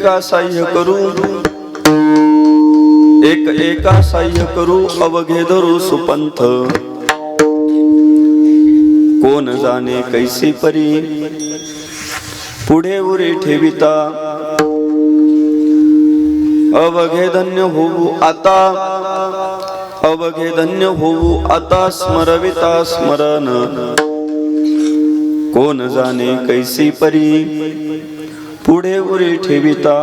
एका साह्य करू, एक एका साह्य करू, अवघे धरू सुपंथ. कोण जाणे कैसी परी, पुढे उरे ठेविता. अवघे धन्य होऊ आता, अवघे धन्य होऊ आता, स्मरविता स्मरण. कोण जाणे कैसी परी, पुढे उरी ठेविता.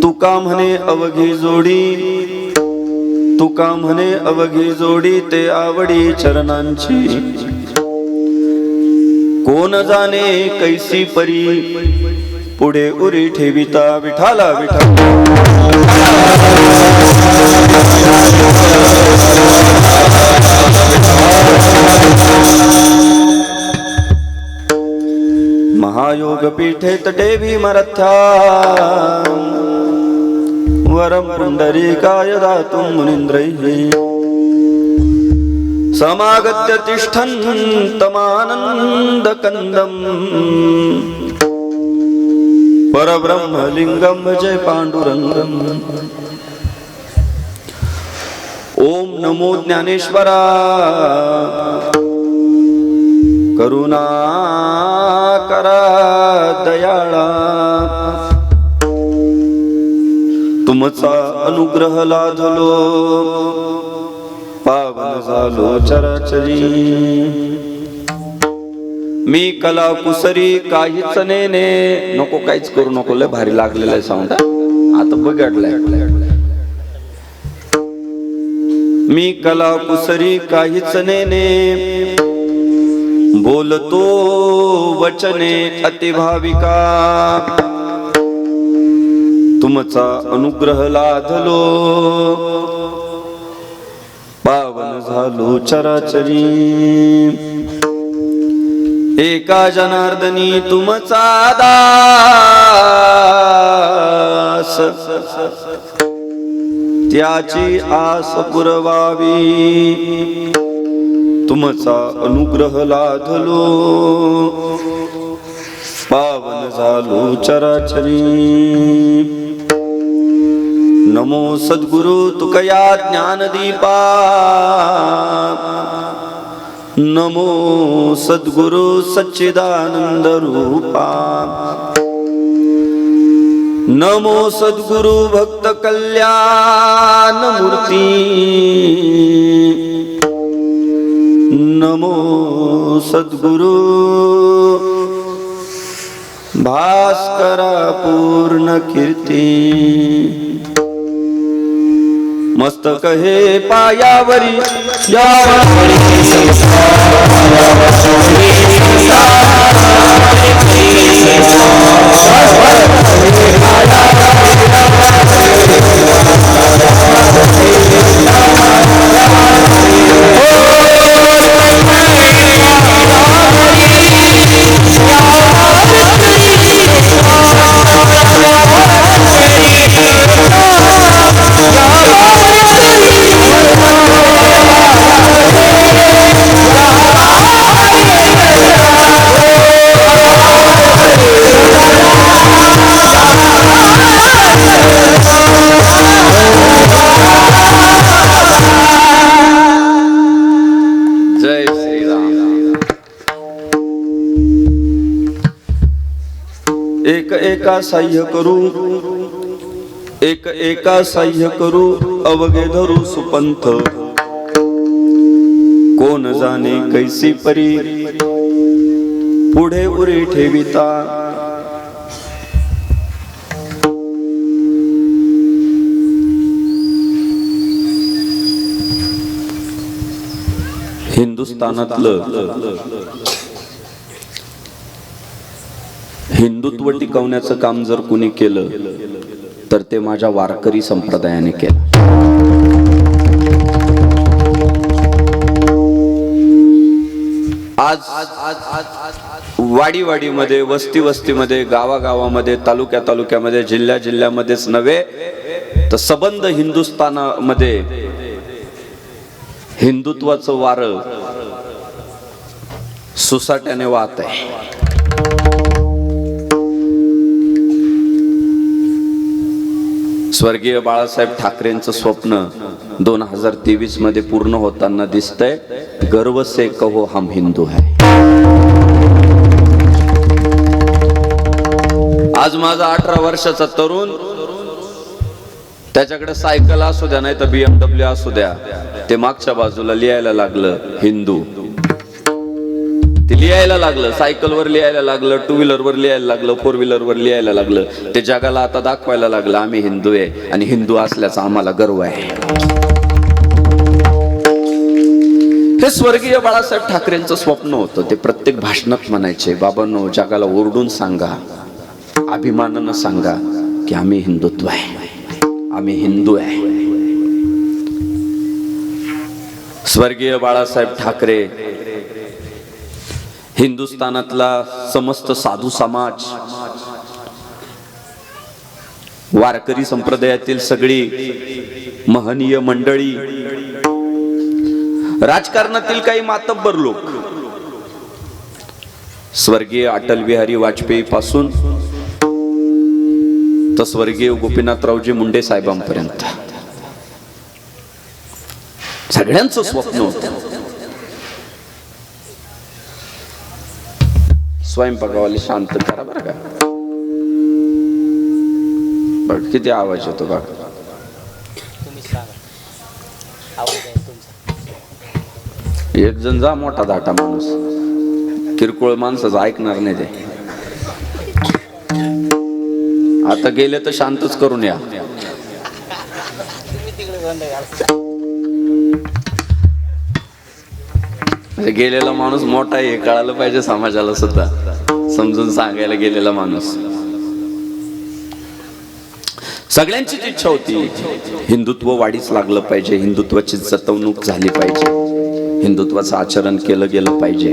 तुका म्हणे अवघी जोडी, तुका म्हणे अवघी जोडी, ते आवडी चरणांची. कोण जाणे कैसी परी, पुढे उरी ठेविता. विठाला विठा महायोग पीठे तटे भीमरथ्या, वरम पुंडरीकाय दातुं मुनींद्रैः. समागत्य तिष्ठन्तमानन्दकन्दम्, परब्रह्मलिंगं भजे पांडुरंगम्. ओम नमो ज्ञानेश्वरा, करुणा करा दयाळा. तुमचा अनुग्रह लाधलो, पावन झालो चराचरी. मी कला कुसरी काहीच नेने. नको काहीच करू नको, लय भारी लागलेलं आहे साऊंड. आता बिघडलाय. मी कला कुसरी काहीच नेने, बोलतो वचने अतिभाविका. तुमचा अनुग्रह लाधलो, पावन झालो चराचरी. एका जनार्दनी तुमचा दास, त्याची आस पुरवावी. तुमचा अनुग्रह लाधलो, पावन झालो चराचरी. नमो सद्गुरु तुकया ज्ञानदीपा, नमो सद्गुरु सच्चिदानंद रूपा. नमो सद्गुरु भक्त कल्याण मूर्ती. नमो सद्गुरु भास्करा पूर्ण कीर्ती. मस्तक हे पायावरी, यावरी एक एका साह्य करू, एक एका साह्य करू, अवघे धरू सुपंथ. कोण जाणे कैसी परी, पुढे उरी ठेविता. हिंदुस्थानातलं हिंदुत्व टिकवण्याचं काम जर कुणी केलं तर ते माझ्या वारकरी संप्रदायाने केलं. आज वाडीवाडीमध्ये, वस्ती वस्तीमध्ये, गावागावामध्ये, तालुक्या तालुक्यामध्ये, जिल्ह्या जिल्ह्यामध्येच नव्हे तर सबंध हिंदुस्थानामध्ये हिंदुत्वाचं वारं सुसाट्याने वाहत आहे. स्वर्गीय बाळासाहेब ठाकरेंचं स्वप्न 2023 मध्ये पूर्ण होताना दिसतंय. गर्व से कहो हम हिंदू है. आज माझा 18 वर्षाचा तरुण, त्याच्याकडे सायकल असू द्या नाही तर BMW असू द्या, ते मागच्या बाजूला लिहायला लागलं हिंदू. ते लिहायला लागलं, सायकलवर लिहायला लागलं, 2 व्हीलरवर लिहायला लागलं, 4 व्हीलरवर लिहायला लागलं. ते जगाला आता दाखवायला लागलं आम्ही हिंदू आहे आणि हिंदू असल्याचा आम्हाला गर्व आहे. हे स्वर्गीय बाळासाहेब ठाकरेंचं स्वप्न होतं. ते प्रत्येक भाषणात म्हणायचे, बाबांनो जगाला ओरडून सांगा, अभिमानानं सांगा की आम्ही हिंदुत्व आहे, आम्ही हिंदू आहे. स्वर्गीय बाळासाहेब ठाकरे हिंदुस्थानातला समस्त साधू समाज, वारकरी संप्रदायातील सगळी महनीय मंडळी, राजकारणातील काही मातब्बर लोक, स्वर्गीय अटल बिहारी वाजपेयी पासून तर स्वर्गीय गोपीनाथरावजी मुंडे साहेबांपर्यंत सगळ्यांचं स्वप्न होतं स्वयंपाकावाली शांत करा बरं का. बघ किती आवाज येतो बघ. एक जण जा मोठा धाटा माणूस, किरकोळ माणसाचं ऐकणार नाही ते. आता गेले तर शांतच करून या. गेलेला माणूस मोठा आहे कळालं पाहिजे समाजाला सुद्धा, समजून सांगायला गेलेला माणूस. सगळ्यांचीच इच्छा होती हिंदुत्व वाढीच लागलं पाहिजे, हिंदुत्वाची जतवणूक झाली पाहिजे, हिंदुत्वाचं आचरण केलं गेलं पाहिजे.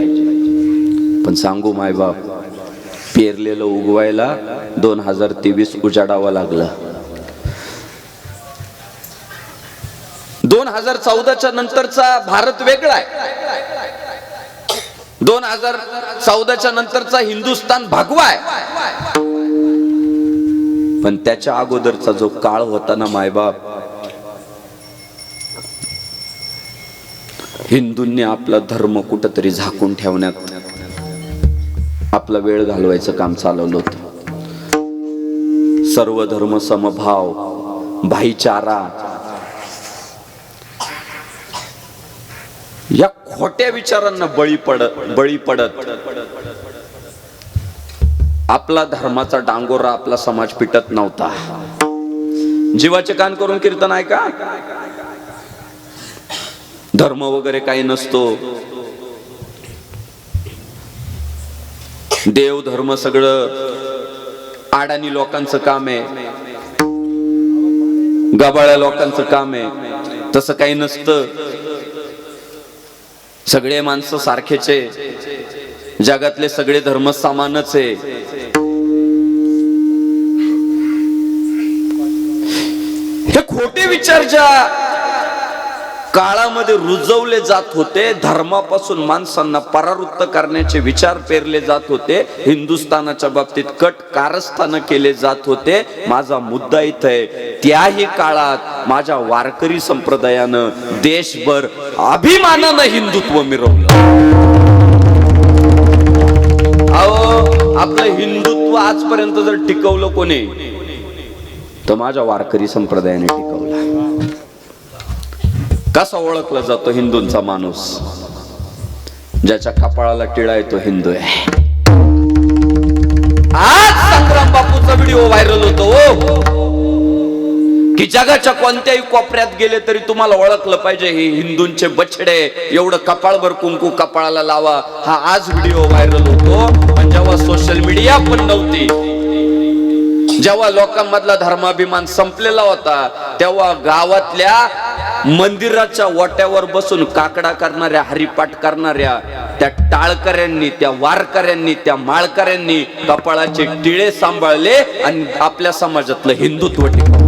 पण सांगू मायबाप, पेरलेलं उगवायला 2023 उजाडावं लागलं. 2014च्या नंतरचा भारत वेगळा आहे. 2014च्या नंतरचा हिंदुस्थान भगवा आहे. पण त्याच्या अगोदरचा जो काळ होता ना मायबाप, हिंदूंनी आपला धर्म कुठंतरी झाकून ठेवण्यात आपला वेळ घालवायचं काम चालवलं होतं. सर्व धर्म समभाव, भाईचारा, या खोट्या विचारांना बळी पडत आपला धर्माचा डांगोरा आपला समाज पिटत नव्हता. जीवाचे कान करून कीर्तन ऐका, धर्म वगैरे काही नसतो, देव धर्म सगळं अडाणी लोकांचं काम आहे, गबाळ्या लोकांचं काम आहे. तसं काही नसतं. सगळे माणसं सारखेचे, जगातले सगळे धर्म समानच आहे. हे खोटे विचार ज्या काळामध्ये रुजवले जात होते, धर्मापासून माणसांना परावृत्त करण्याचे विचार पेरले जात होते, हिंदुस्थानाच्या बाबतीत कट कारस्थान केले जात होते. माझा मुद्दा इथं आहे, त्याही काळात माझ्या वारकरी संप्रदायानं देशभर अभिमानानं हिंदुत्व मिरवलं. अहो, आपलं हिंदुत्व आजपर्यंत जर टिकवलं कोणी, तर माझ्या वारकरी संप्रदायाने टिकवलं. कसा ओळखला जातो हिंदूंचा माणूस? ज्याच्या कपाळाला टिळा येतो हिंदू आहे. आज संग्राम बापूचा व्हिडिओ व्हायरल होतो की जगाच्या कोणत्याही कोपऱ्यात गेले तरी तुम्हाला ओळखलं पाहिजे हे हिंदूंचे बछडे, एवढं कपाळभर कुंकू कपाळाला लावा. हा आज व्हिडिओ व्हायरल होतो. पण जेव्हा सोशल मीडिया पण नव्हती, जेव्हा लोकांमधला धर्माभिमान संपलेला होता, तेव्हा गावातल्या मंदिराच्या वाट्यावर बसून काकडा करणाऱ्या, हरिपाठ करणाऱ्या त्या टाळकऱ्यांनी, त्या वारकऱ्यांनी, त्या माळकऱ्यांनी कपाळाचे टिळे सांभाळले आणि आपल्या समाजातलं हिंदुत्व टिकवलं.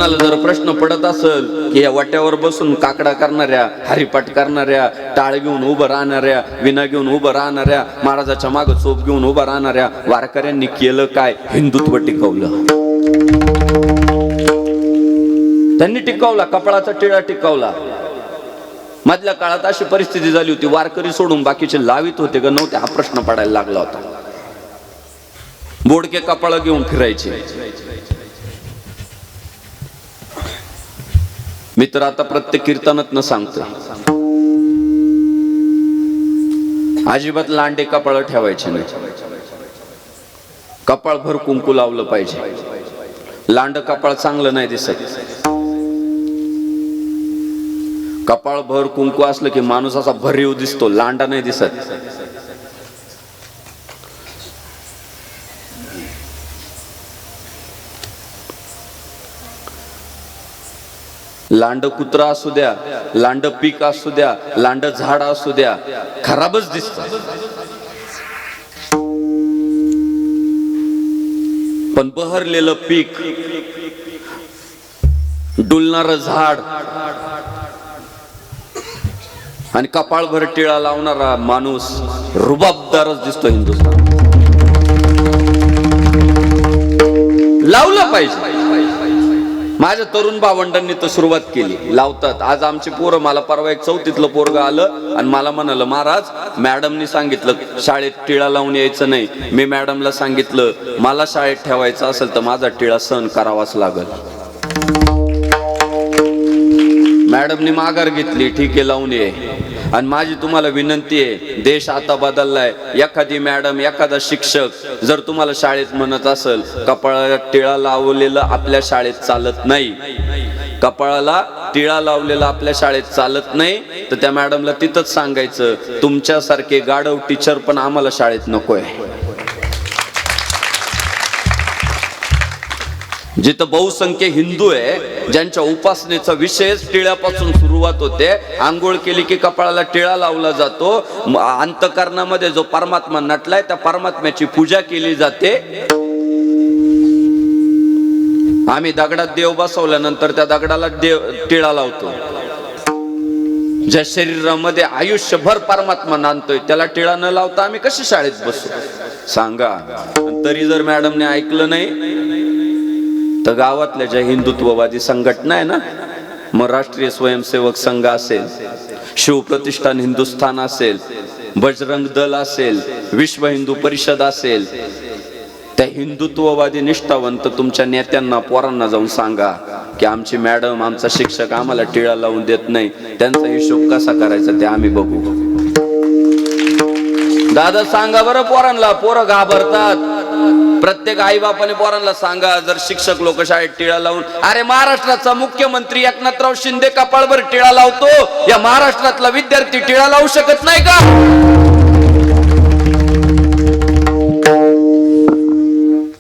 कोणाला जर प्रश्न पडत असेल की या वाट्यावर बसून काकडा करणाऱ्या, हरिपाठ करणाऱ्या, टाळ घेऊन उभं राहणाऱ्या, विना घेऊन उभं राहणाऱ्या, महाराजाच्या मागे चोप घेऊन उभं राहणाऱ्या वारकऱ्यांनी केलं काय? हिंदुत्व टिकवलं. त्यांनी टिकवला, कपाळाचा टिळा टिकवला. मधल्या काळात अशी परिस्थिती झाली होती, वारकरी सोडून बाकीचे लावित होते का नव्हते हा प्रश्न पडायला लागला होता. बोडके कपाळ घेऊन फिरायचे. मी तर आता प्रत्येक कीर्तनात न सांगतो, अजिबात लांडे कपाळ ठेवायचे नाही. कपाळ भर कुंकू लावलं पाहिजे. लांड कपाळ चांगलं नाही दिसत. कपाळ भर कुंकू असलं की माणूस असा भरीव दिसतो, लांडा नाही दिसत. लांड कुत्रा असू द्या, लांड पीक असू द्या, लांड झाड असू द्या, खराबच दिसत. पण बहरलेलं पीक, डुलणारं झाड आणि कपाळभर टिळा लावणारा माणूस रुबाबदारच दिसतो. हिंदुस्थान लावलं पाहिजे. माझ्या तरुण भावंडांनी तर सुरुवात केली, लावतात. आज आमची पोरं, मला परवा एक 4थीतलं पोरग आलं आणि मला म्हणालं, महाराज मॅडमनी सांगितलं शाळेत टिळा लावून यायचं नाही. मी मॅडमला सांगितलं मला शाळेत ठेवायचं असेल तर माझा टिळा सहन करावाच लागल. मॅडमनी माघार घेतली, ठीक आहे लावून ये. आणि माझी तुम्हाला विनंती आहे, देश आता बदललाय. एखादी मॅडम, एखादा शिक्षक जर तुम्हाला शाळेत म्हणत असेल कपाळाला टिळा लावलेलं आपल्या शाळेत चालत नाही, कपाळाला टिळा लावलेला आपल्या शाळेत चालत नाही, तर त्या मॅडमला तिथंच सांगायचं तुमच्यासारखे गाढव टीचर पण आम्हाला शाळेत नकोय. जिथं बहुसंख्य हिंदू आहे, ज्यांच्या उपासनेचा विषय टिळ्यापासून सुरुवात होते. आंघोळ केली की कपाळाला टिळा लावला जातो. अंतःकरणामध्ये जो परमात्मा नटलाय त्या परमात्म्याची पूजा केली जाते. आम्ही दगडात देव बसवल्यानंतर त्या दगडाला टिळा लावतो. ज्या शरीरामध्ये आयुष्यभर परमात्मा नांदतोय त्याला टिळा न लावता आम्ही कशी शाळेत बसू सांगा? तरी जर मॅडमने ऐकलं नाही तर गावातल्या ज्या हिंदुत्ववादी संघटना आहे ना, मग राष्ट्रीय स्वयंसेवक संघ असेल, शिवप्रतिष्ठान हिंदुस्थान असेल, बजरंग दल असेल, विश्व हिंदू परिषद असेल, त्या हिंदुत्ववादी निष्ठावंत तुमच्या नेत्यांना, पोरांना जाऊन सांगा की आमची मॅडम, आमचा शिक्षक आम्हाला टिळा लावून देत नाही, त्यांचा हिशोब कसा करायचा ते आम्ही बघू. दादा सांगा बरं पोरांना, पोरं घाबरतात. प्रत्येक आई बापाने पोरांना सांगा, जर शिक्षक लोक शाळेत टिळा लावून, अरे महाराष्ट्राचा मुख्यमंत्री एकनाथराव शिंदे कपाळभर टिळा लावतो, या महाराष्ट्रातला विद्यार्थी टिळा लावू शकत नाही का?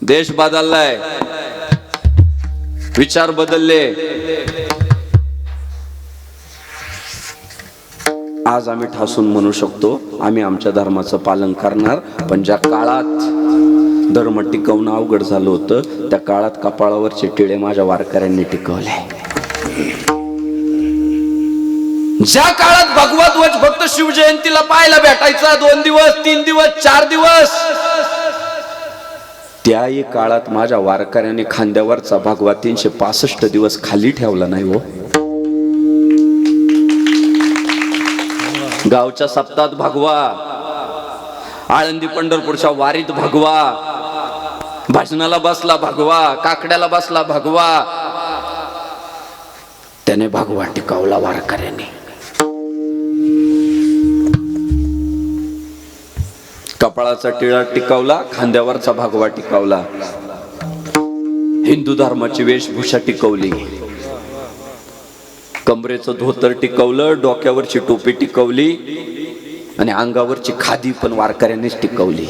देश बदललाय, विचार बदलले. आज आम्ही ठासून म्हणू शकतो आम्ही आमच्या धर्माचं पालन करणार. पण ज्या काळात धर्म टिकवणं अवघड झालं होतं त्या काळात कपाळावरचे टिळे माझ्या वारकऱ्यांनी टिकवले. ज्या काळात भगवा ध्वज फक्त शिवजयंतीला पाहायला भेटायचा 2 दिवस, 3 दिवस, 4 दिवस, त्याही काळात माझ्या वारकऱ्यांनी खांद्यावरचा भगवा 365 दिवस खाली ठेवला नाही हो. गावच्या सप्ताहात भगवा, आळंदी पंढरपूरच्या वारीत भगवा, भजनाला बसला भगवा, काकड्याला बसला भगवा, त्याने भगवा टिकवला वारकऱ्यांनी. कपाळाचा टिळा टिकवला, खांद्यावरचा भगवा टिकवला, हिंदू धर्माची वेशभूषा टिकवली, कमरेचं धोतर टिकवलं, डोक्यावरची टोपी टिकवली आणि अंगावरची खादी पण वारकऱ्यांनीच टिकवली.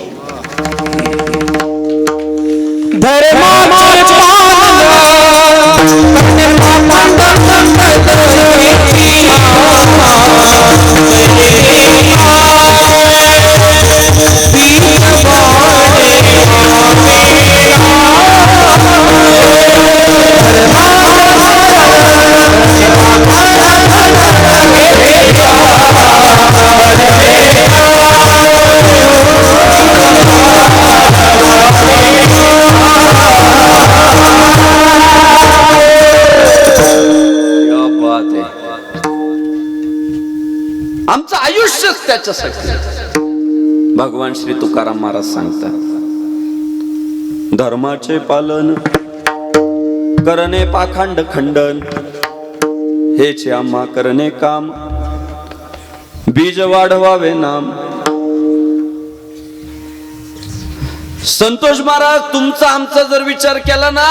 आयुष्यच त्याच्यासाठी. भगवान श्री तुकाराम महाराज सांगतात, धर्माचे पालन करणे पाखंड खंडन, हेच आम्हा करणे काम, बीज वाढवावे नाम. संतोष महाराज, तुमचा आमचा जर विचार केला ना,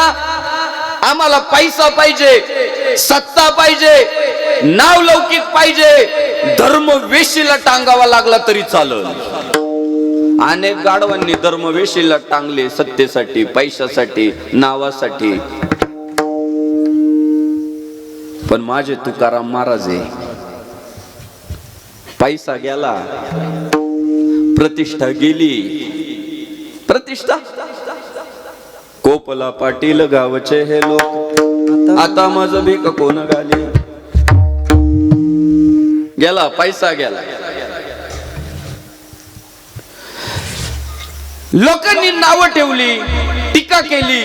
आम्हाला पैसा पाहिजे, सत्ता पाहिजे, नाव लौकिक पाहिजे, धर्म वेशीला टांगावा लागला तरी चालेल. अनेक गाढवांनी धर्म वेशीला टांगले सत्तेसाठी, पैशासाठी, नावासाठी. पण माझे तुकाराम महाराज आहे, पैसा गेला, प्रतिष्ठा गेली. प्रतिष्ठा कोपला पाटील गावचे हे लोक, आता माझं भीक कोण घाली. गेला पैसा, गेला. लोकांनी नावं ठेवली, टीका केली.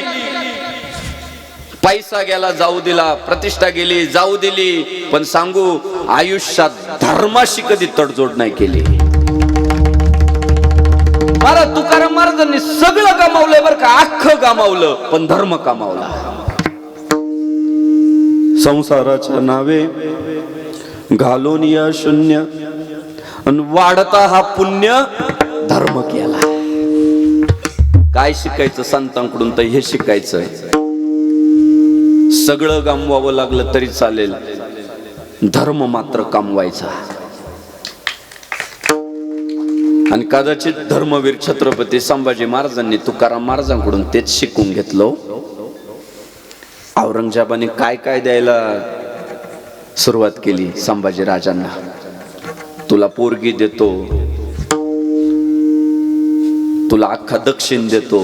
पैसा गेला, जाऊ दिला, प्रतिष्ठा गेली, जाऊ दिली. पण सांगू, आयुष्यात धर्माशी कधी तडजोड नाही केली. महाराज तुकाराम महाराजांनी सगळं गमावलंय बरं का, अख्खं गमावलं, पण धर्म कमावला. संसाराच्या नावे घालून या शून्य, आणि वाढता हा पुण्य धर्म केला. काय शिकायचं संतांकडून, तर हे शिकायचं. सगळं गमवावं लागलं तरी चालेल, धर्म मात्र कमवायचा. आणि कदाचित धर्मवीर छत्रपती संभाजी महाराजांनी तुकाराम महाराजांकडून तेच शिकून घेतलं. औरंगजेबाने काय काय द्यायला सुरुवात केली संभाजी राजांना. तुला पोरगी देतो, तुला अख्खा दक्षिण देतो,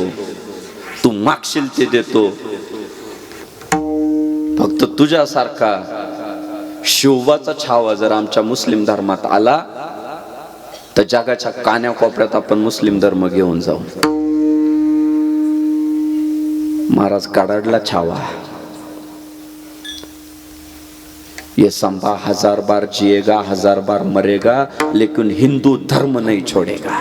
तू मागशील ते देतो, फक्त तुझ्यासारखा शिवबाचा छावा जर आमच्या मुस्लिम धर्मात आला तर जगाच्या कान्याकोपऱ्यात आपण मुस्लिम धर्म घेऊन जाऊ. महाराज काढला छावा. ये संभा 1000 बार जिएगा, 1000 बार मरेगा, लेकिन हिंदू धर्म नहीं छोड़ेगा.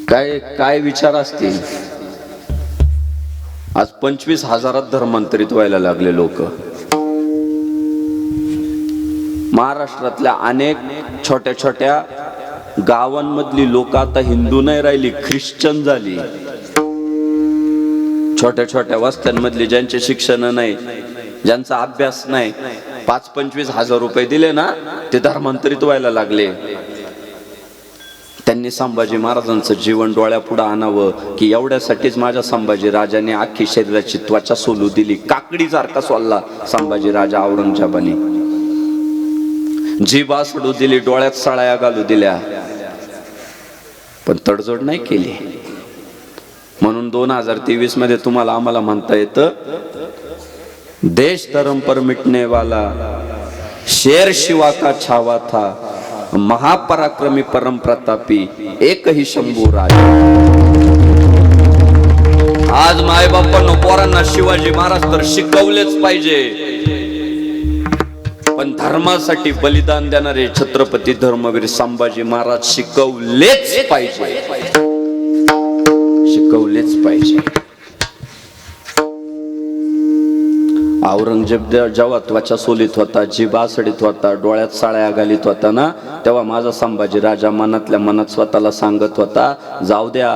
काय काय विचार असतील. आज 25,000 धर्मांतरित व्हायला लागले लोक. महाराष्ट्रातल्या अनेक छोट्या छोट्या गावांमधली लोक आता हिंदू नाही राहिली, ख्रिश्चन झाली. छोट्या छोट्या वस्त्यांमधली ज्यांचे शिक्षण नाही, ज्यांचा अभ्यास नाही, 5-25 हजार रुपये दिले ना, ते धर्मांतरित व्हायला लागले. त्यांनी संभाजी महाराजांचं जीवन डोळ्यापुढे आणावं की एवढ्यासाठीच माझ्या संभाजी राजाने अख्खी शरीराची त्वचा सोलू दिली. काकडीसारखा सोलला संभाजी राजा औरंगजेबाने. जीभ आसडू दिली, डोळ्यात सळाया घालू दिल्या, पण तडजोड नाही केली. म्हणून 2023 मध्ये तुम्हाला आम्हाला म्हणता येतं, देश धर्म पर मिटने वाला शेर शिवा का छावा था, महापराक्रमी परम प्रतापी एक ही शंभू राजा. आज माय बापांनो, पोरांना शिवाजी महाराज तर शिकवलेच पाहिजे, पण धर्मासाठी बलिदान देणारे छत्रपती धर्मवीर संभाजी महाराज शिकवलेच पाहिजे, शिकवलेच पाहिजे. औरंगजेब जेव्हा त्वचा सोलीत होता, जीभ आसडीत होता, डोळ्यात साळ्या घालीत होता ना, तेव्हा माझा संभाजी राजा मनातल्या मनात स्वतःला सांगत होता, जाऊ द्या,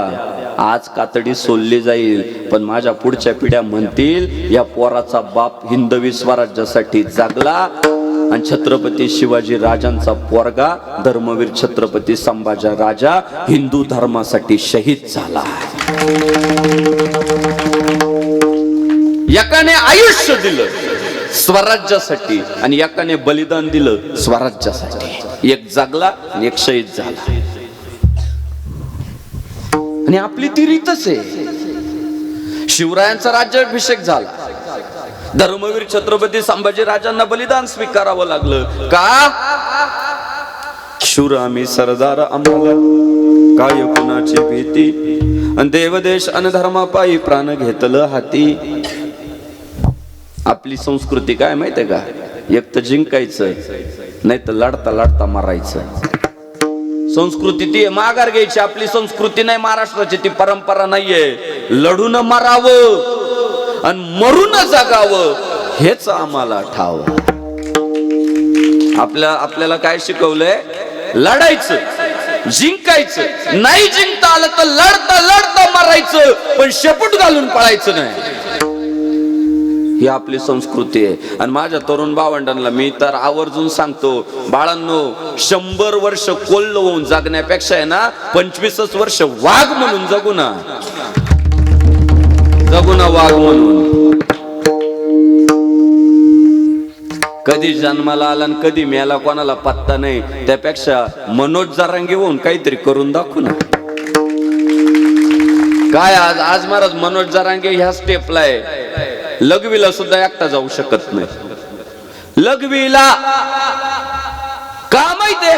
आज कातडी सोलली जाईल, पण माझ्या पुढच्या पिढ्या म्हणतील या पोराचा बाप हिंदवी स्वराज्यासाठी जागला, आणि छत्रपती शिवाजी राजांचा पोरगा धर्मवीर छत्रपती संभाजी राजा हिंदू धर्मासाठी शहीद झाला. एकाने आयुष्य दिलं स्वराज्यासाठी आणि एकाने बलिदान दिलं स्वराज्यासाठी. एक जगला आणि एक शहीद झाला. आणि आपली ती रीतच आहे. शिवरायांचा राज्याभिषेक झाला, धर्मवीर छत्रपती संभाजी राजांना बलिदान स्वीकारावं लागलं. का? शूर आम्ही सरदार, आम्हाला काय कुणाची भीती, आणि देवदेश अन धर्मापायी प्राण घेतलं हाती. आपली संस्कृती काय माहितीये का? एक तर जिंकायचं, नाही तर लढता लढता मारायचं. संस्कृती ती माघार घ्यायची. आपली संस्कृती नाही महाराष्ट्राची, ती परंपरा नाहीये. लढून मरावं आणि मरून जगावं हेच आम्हाला ठाव. आपल्याला काय शिकवलंय? लढायचं, जिंकायचं. नाही जिंकता आलं तर लढता लढता मारायचं, पण शेपूट घालून पळायचं नाही. ही आपली संस्कृती आहे. आणि माझ्या तरुण भावंडांना मी तर आवर्जून सांगतो, बाळांनो, 100 वर्ष कोल्ह होऊन जगण्यापेक्षा आहे ना 25 वर्ष वाघ म्हणून जगू ना. जगू ना वाघ म्हणून. कधी जन्माला आला आणि कधी मेला कोणाला पत्ता नाही. त्यापेक्षा मनोज जरांगे होऊन काहीतरी करून दाखवू ना. काय आज महाराज मनोज जरांगे ह्या स्टेपला आहे. लघवीला सुद्धा एकटा जाऊ शकत नाही. लघवीला का माहितीये?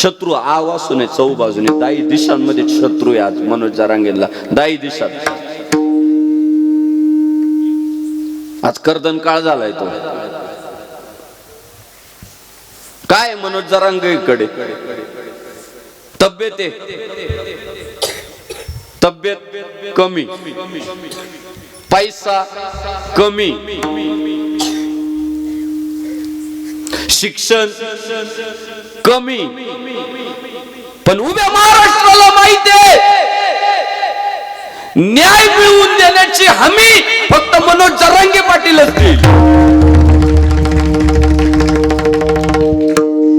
शत्रू आव असून चौ बाजूने 10 दिशांमध्ये शत्रू आहे आज मनोज जरांगेला. 10 दिशात आज कर्दन काळ झालाय तो. काय मनोज जरांगेकडे तब्येत कमी, पैसा कमी, शिक्षण कमी, पण उभ्या महाराष्ट्राला माहितीये न्याय मिळवून देण्याची हमी फक्त मनोज जरांगे पाटीलच देईल.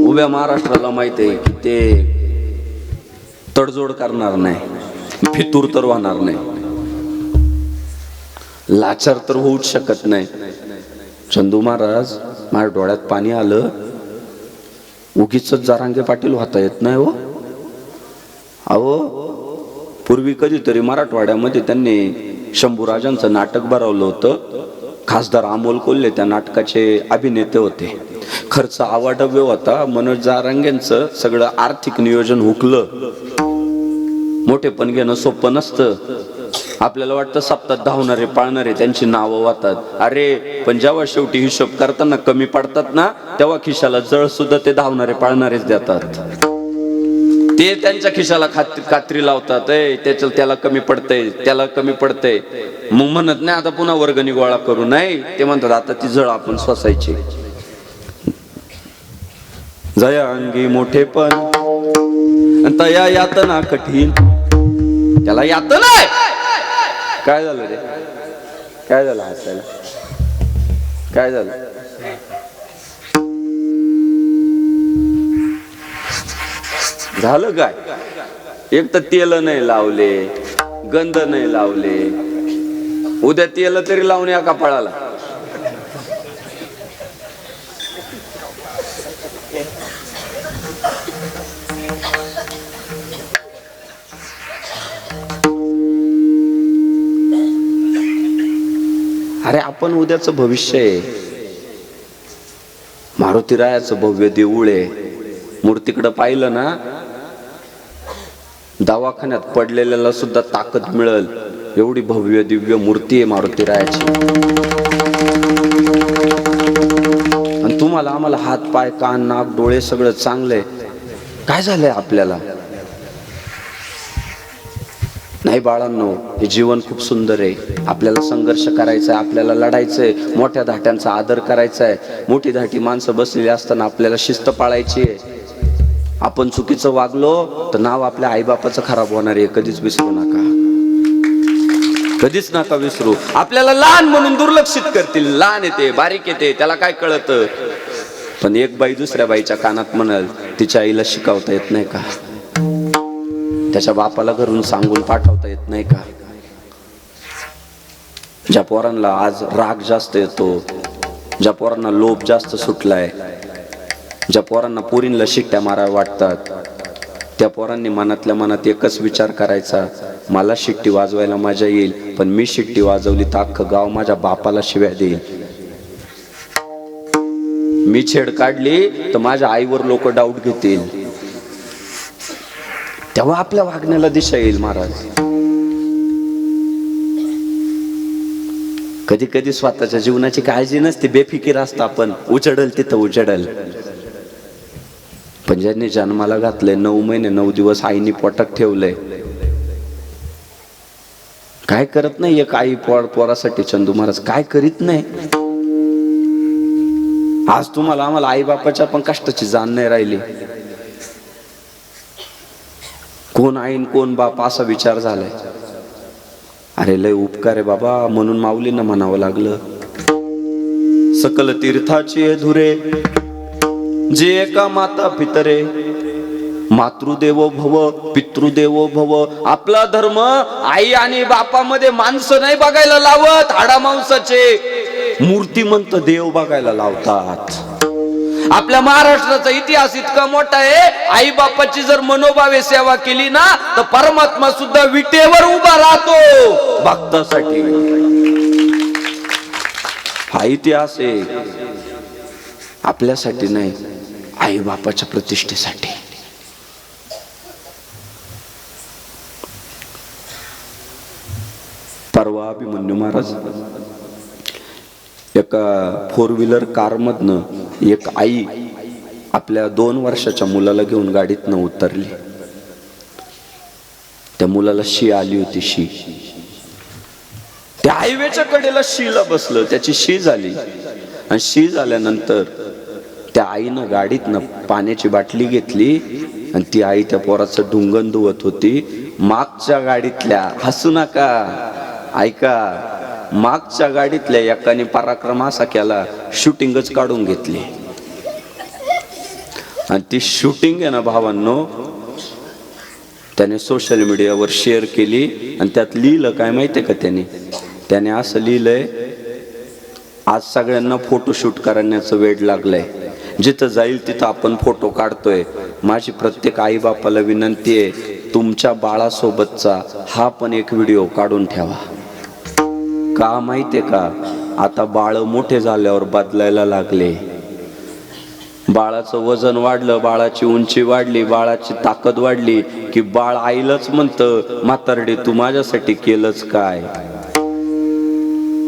उभ्या महाराष्ट्राला माहितीये की ते तडजोड करणार नाही, फितूर तर होणार नाही, लाचार तर होऊच शकत नाही. चंदू महाराज, माझ्या डोळ्यात पाणी आलं. उगीच जरांगे पाटील होता येत नाही हो. अहो, पूर्वी कधीतरी मराठवाड्यामध्ये त्यांनी शंभूराजांचं नाटक भरवलं होतं. खासदार अमोल कोल्हे त्या नाटकाचे अभिनेते होते. खर्च आवाढव्य होता. मनोज जरांगेंचं सगळं आर्थिक नियोजन हुकलं. मोठे पण घेणं सोपं नसतं. आपल्याला वाटतं सप्ताहात धावणारे पाळणारे त्यांची नावं वाटतात. अरे पण जेव्हा शेवटी हिशोब करताना कमी पडतात ना, तेव्हा खिशाला जळ सुद्धा ते धावणारे पाळणारेच देतात. ते त्यांच्या खिशाला कात्री लावतात. त्याला कमी पडतंय, त्याला कमी पडतंय. मग म्हणत नाही आता पुन्हा वर्गणी गोळा करू. नाही, ते म्हणतात आता ती जळ आपण सोसायची. जया अंगी मोठे पण तया यातना कठीण. त्याला यातना आहे. काय झालं रे? काय झालं हसायला? काय झालं? झालं काय? एक तर तेल नाही लावले, गंध नाही लावले. उद्या तेल तरी लावून या कपाळाला. अरे आपण उद्याचं भविष्य आहे. मारुतीरायाचं भव्य देऊळ आहे. मूर्तीकडे पाहिलं ना, दवाखान्यात पडलेल्याला सुद्धा ताकद मिळेल एवढी भव्य दिव्य मूर्ती आहे मारुतीरायाची. आणि तुम्हाला आम्हाला हात पाय कान नाक डोळे सगळं चांगलंय. काय झालंय आपल्याला? नाही बाळांनो, हे जीवन खूप सुंदर आहे. आपल्याला संघर्ष करायचा आहे, आपल्याला लढायचंय, मोठ्या धाट्यांचा आदर करायचा आहे. मोठी धाटी माणसं बसलेली असताना आपल्याला शिस्त पाळायची आहे. आपण चुकीचं वागलो तर नाव आपल्या आईबापाचं खराब होणार आहे. कधीच विसरू नका, कधीच नका विसरू. आपल्याला लहान म्हणून दुर्लक्षित करतील. लहान येते, बारीक येते, त्याला काय कळतं. पण एक बाई दुसऱ्या बाईच्या कानात म्हणाल, तिच्या आईला शिकवता येत नाही का? त्याच्या बापाला घरून सांगून पाठवता येत नाही का? ज्या पोरांना आज राग जास्त येतो, ज्या पोरांना लोभ जास्त सुटलाय, ज्या पोरांना पोरींना शिट्ट्या माराव्या वाटतात, त्या पोरांनी मनातल्या मनात एकच विचार करायचा, मला शिट्टी वाजवायला मजा येईल, पण मी शिट्टी वाजवली तर अख्खं गाव माझ्या बापाला शिव्या देईल. मी छेड काढली तर माझ्या आईवर लोक डाऊट घेतील. तेव्हा आपल्या वागण्याला दिशा येईल महाराज. कधी कधी स्वतःच्या जीवनाची काळजी नसते, बेफिकीर असतं आपण, उचडल तिथं उचडल. पण ज्यांनी जन्माला घातलंय, 9 महिने 9 दिवस आईने पोटात ठेवलंय, काय करत नाही एक आई पोरासाठी? चंदू महाराज काय करीत नाही? आज तुम्हाला आम्हाला आई बापाच्या पण कष्टाची जाण नाही राहिली. कोण आईन कोण बाप असा विचार झालाय. अरे लय उपकार आहे बाबा, म्हणून माऊलींना म्हणावं लागलं, सकल तीर्थाची धुरे जे एका माता पितरे, मातृदेवो भव पितृदेवो भव. आपला धर्म आई आणि बापामध्ये माणसं नाही बघायला लावत, हाडा मांसाचे मूर्तिमंत देव बघायला लावतात. आपल्या महाराष्ट्राचा इतिहास इतका मोठा आहे, आई बापाची जर मनोभावे सेवा केली ना तर परमात्मा सुद्धा विटेवर उभा राहतो भक्तासाठी. हा इतिहास आहे, आपल्यासाठी नाही, आई बापाच्या प्रतिष्ठेसाठी. परवा अभिमन्यू महाराज एका 4 व्हीलर कार मधनं एक आई आपल्या 2 वर्षाच्या मुलाला घेऊन गाडीतनं उतरली. त्या मुलाला शी आली होती. शी त्या हायवेच्या कडेला शीला बसलं, त्याची शी झाली. आणि शी झाल्यानंतर त्या आईनं गाडीतनं पाण्याची बाटली घेतली आणि ती आई त्या पोराचं ढुंगण धुवत होती. मागच्या गाडीतल्या, हसू नका ऐका, मागच्या गाडीतल्या एकाने पराक्रम असा केला, शूटिंगच काढून घेतली. आणि ती शूटिंग आहे ना भावांनो, त्याने सोशल मीडियावर शेअर केली. आणि त्यात लिहिलं काय माहितीये का? त्याने असं लिहिलंय, आज सगळ्यांना फोटोशूट करण्याचं वेड लागलंय, जिथं जाईल तिथं आपण फोटो काढतोय. माझी प्रत्येक आई बापाला विनंती आहे, तुमच्या बाळासोबतचा हा पण एक व्हिडिओ काढून ठेवा. का माहितीये का? आता बाळ मोठे झाल्यावर बदलायला लागले. बाळाचं वजन वाढलं, बाळाची उंची वाढली, बाळाची ताकद वाढली की बाळ आईलाच म्हणतं, म्हातारडे तू माझ्यासाठी केलंच काय?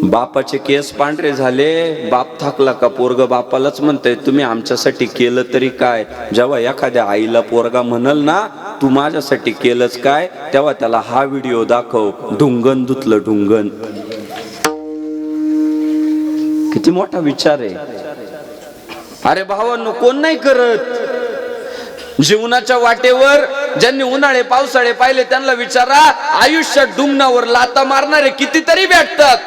बापाचे केस पांढरे झाले, बाप थकला का पोरग बापालाच म्हणतंय, तुम्ही आमच्यासाठी केलं तरी काय? जेव्हा एखाद्या आईला पोरगा म्हणल ना, तू माझ्यासाठी केलंच काय, तेव्हा त्याला हा व्हिडिओ दाखव, ढुंगण धुतलं ढुंगण. किती मोठा विचार आहे. अरे भावांनो, कोण नाही करत? जीवनाच्या वाटेवर ज्यांनी उन्हाळे पावसाळे पाहिले त्यांना विचारा, आयुष्यात डुंगणावर लाता मारणारे कितीतरी भेटतात.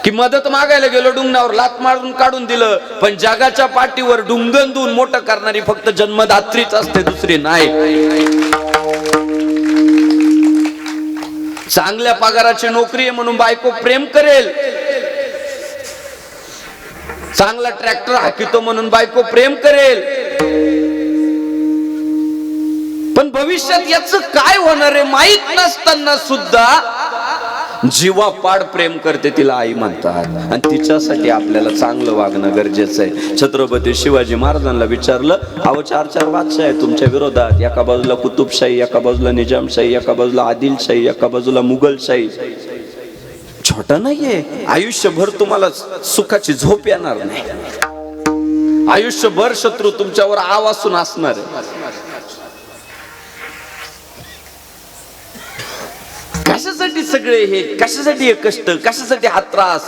की मदत मागायला गेलो, डुंगणावर लात मारून काढून दिलं. पण जगाच्या पाठीवर डुंगण देऊन मोठं करणारी फक्त जन्मदात्रीच असते, दुसरी नाही. चांगल्या पगाराची नोकरी आहे म्हणून बायको प्रेम करेल, चांगला ट्रॅक्टर हाकितो म्हणून बायको प्रेम करेल. पण भविष्यात याचं काय होणार आहे माहित नसताना सुद्धा जीवापाड प्रेम करते, तिला आई म्हणतात. आणि तिच्यासाठी आपल्याला चांगलं वागणं गरजेचं आहे. छत्रपती शिवाजी महाराजांना विचारलं, अहो 4 बादशाह आहे तुमच्या विरोधात, एका बाजूला कुतुबशाही, एका बाजूला निजामशाही, एका बाजूला आदिलशाही, एका बाजूला मुघलशाही. छोटा नाहीये. आयुष्यभर तुम्हाला सुखाची झोप येणार नाही, आयुष्यभर शत्रू तुमच्यावर आवासून असणार आहे. कशासाठी सगळे हे, कशासाठी हे कष्ट, कशासाठी हा त्रास?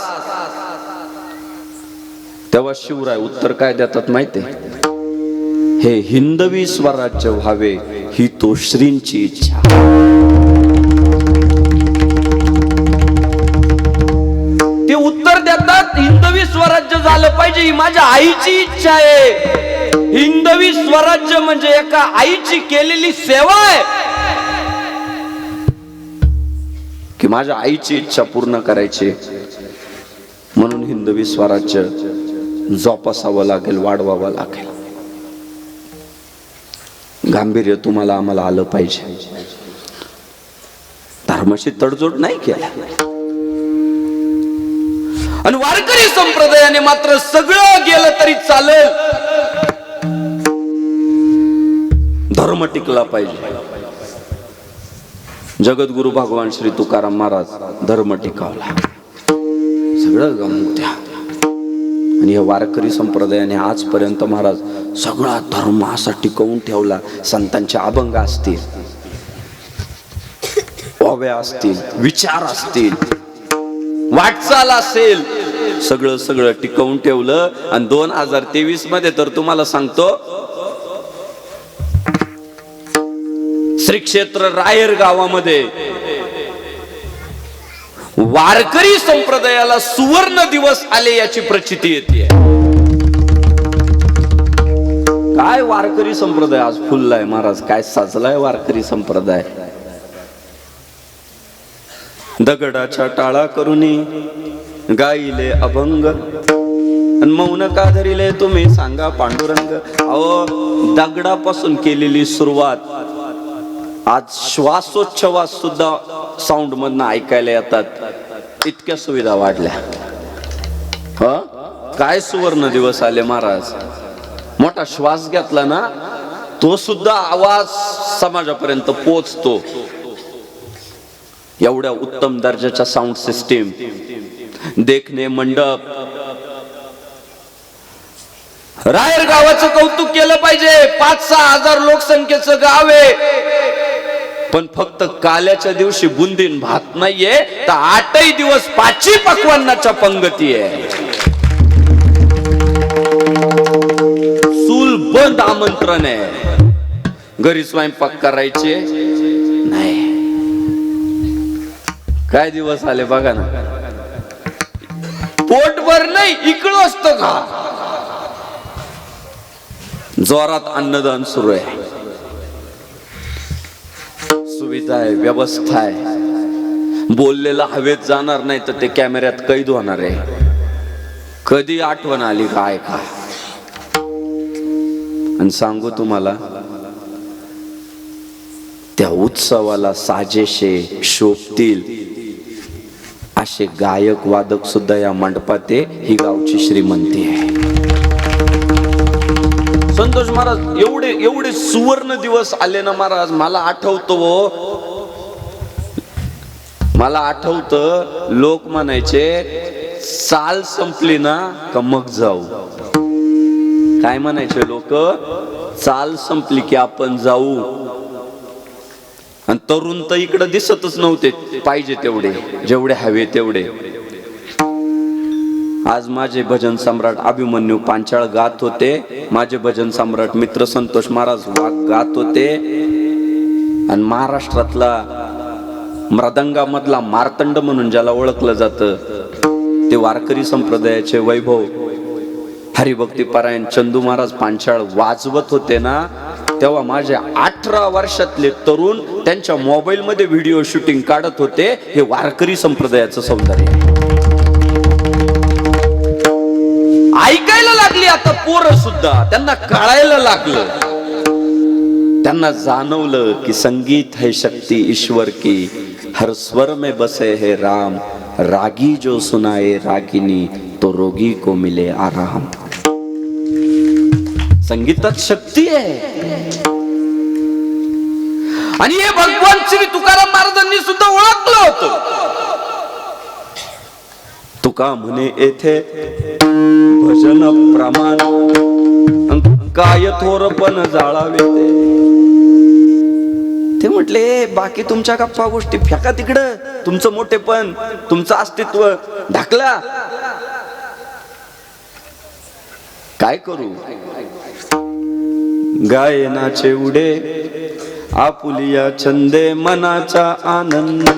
तेव्हा शिवराय उत्तर काय देतात माहितीये? हे हिंदवी स्वराज्य व्हावे ही तो श्रींची इच्छा. ते उत्तर देतात, हिंदवी स्वराज्य झालं पाहिजे ही माझ्या आईची इच्छा आहे. हिंदवी स्वराज्य म्हणजे एका आईची केलेली सेवा आहे की माझ्या आईची इच्छा पूर्ण करायची. म्हणून हिंदवी स्वराज्य जोपासावं लागेल, वाढवावं लागेल. गांभीर्य तुम्हाला आम्हाला आलं पाहिजे. धर्माशी तडजोड नाही केला. आणि वारकरी संप्रदायाने मात्र सगळं गेलं तरी चालेल, धर्म टिकला पाहिजे. जगद्गुरु भगवान श्री तुकाराम महाराज धर्म टिकावला. सगळं गमवू द्या. आणि या वारकरी संप्रदायाने आजपर्यंत महाराज सगळा धर्म असा टिकवून ठेवला. संतांचे अभंग असतील, ओव्या असतील, विचार असतील, वाटचाल असेल, सगळं सगळं टिकवून ठेवलं. आणि 2023 मध्ये तर तुम्हाला सांगतो, श्री क्षेत्र रायर गावामध्ये वारकरी संप्रदायाला सुवर्ण दिवस आले याची प्रचिती येते. काय वारकरी संप्रदाय आज फुललाय महाराज, काय साजलाय वारकरी संप्रदाय. दगडाच्या टाळा करुनी गाईले अभंग, आणि मौन का धरिले तुम्ही सांगा पांडुरंग. अहो, दगडापासून केलेली सुरुवात आज श्वासोच्छवास सुद्धा साऊंड मधनं ऐकायला येतात. इतक्या सुविधा वाढल्या. काय सुवर्ण दिवस आले महाराज. मोठा श्वास घेतला ना, तो सुद्धा आवाज समाजापर्यंत पोहोचतो. एवढ्या उत्तम दर्जाच्या साऊंड सिस्टीम, देखणे मंडप. रायर गावाचं कौतुक केलं पाहिजे. 5-6 हजार लोकसंख्येचं गाव आहे, पण फक्त काल्याच्या दिवशी बुंदीन भात नाहीये, तर 8ही दिवस 5ही पक्वान्नाच्या पंगती आहे. चूल बंद आमंत्रण आहे. घरी स्वयंपाक करायचे नाही. काय दिवस आले बघा ना. पोटभर नाही, इकडं असतं का. जोरात अन्नदान सुरू आहे. सुविधा आहे, व्यवस्था आहे. बोललेला हवेत जाणार नाही तर ते कॅमेऱ्यात कैद होणार आहे. कधी आठवण आली काय काय. आणि सांगू तुम्हाला, त्या उत्सवाला साजेशे शोभतील असे गायक वादक सुद्धा या मंडपात आहे. ही गावची श्रीमंती आहे. संतोष महाराज एवढे एवढे सुवर्ण दिवस आले ना महाराज. मला आठवतं लोक म्हणायचे, चाल संपली ना का मग जाऊ. काय म्हणायचे लोक, चाल संपली की आपण जाऊ. आणि तरुण तर इकडे दिसतच नव्हते, पाहिजे तेवढे, जेवढे हवे तेवढे. आज माझे भजन सम्राट अभिमन्यू पांचाळ गात होते, माझे भजन सम्राट मित्र संतोष महाराज वाघ गात होते. आणि महाराष्ट्रातला मृदंगामधला मार्तंड म्हणून ज्याला ओळखलं जातं, ते वारकरी संप्रदायाचे वैभव हरिभक्ती पारायण चंदू महाराज पांचाळ वाजवत होते ना, तेव्हा माझ्या 18 वर्षातले तरुण त्यांच्या मोबाईल मध्ये व्हिडिओ शूटिंग काढत होते. हे वारकरी संप्रदायाचं सौंदर्य. ऐकायला लागली आता पोरं सुद्धा, त्यांना कळायला लागलं. त्यांना जाणवलं की संगीत है शक्ति ईश्वर की, हर स्वर में बसे है राम, रागी जो सुनाए रागिनी तो रोगी को मिले आराम. संगीतात शक्ती आहे. आणि हे भगवान श्री तुकाराम महाराजांनी सुद्धा ओळखलं होतं. तुका म्हणे येथे भजन प्रमाण, काय थोरपण जाळावे ते म्हटले. बाकी तुमच्या गप्पा गोष्टी फेका तिकडं. तुमचं मोठेपण, तुमचं अस्तित्व ढाकला. काय करू. गायनाचे उडे आपुलिया छंदे मनाचा आनंद.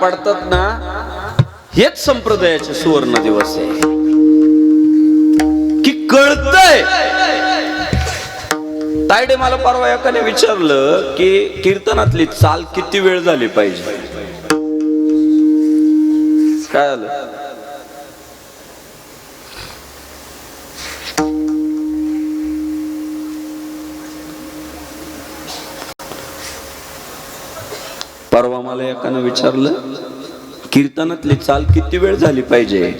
पडतात ना, हेच संप्रदायाचे सुवर्ण दिवस आहे की कळतंय. तायडे मला परवा एकाने विचारलं की कीर्तनातली चाल किती वेळ झाली पाहिजे. काय आलं, परवा मला एकानं विचारलं कीर्तनातली चाल किती वेळ झाली पाहिजे.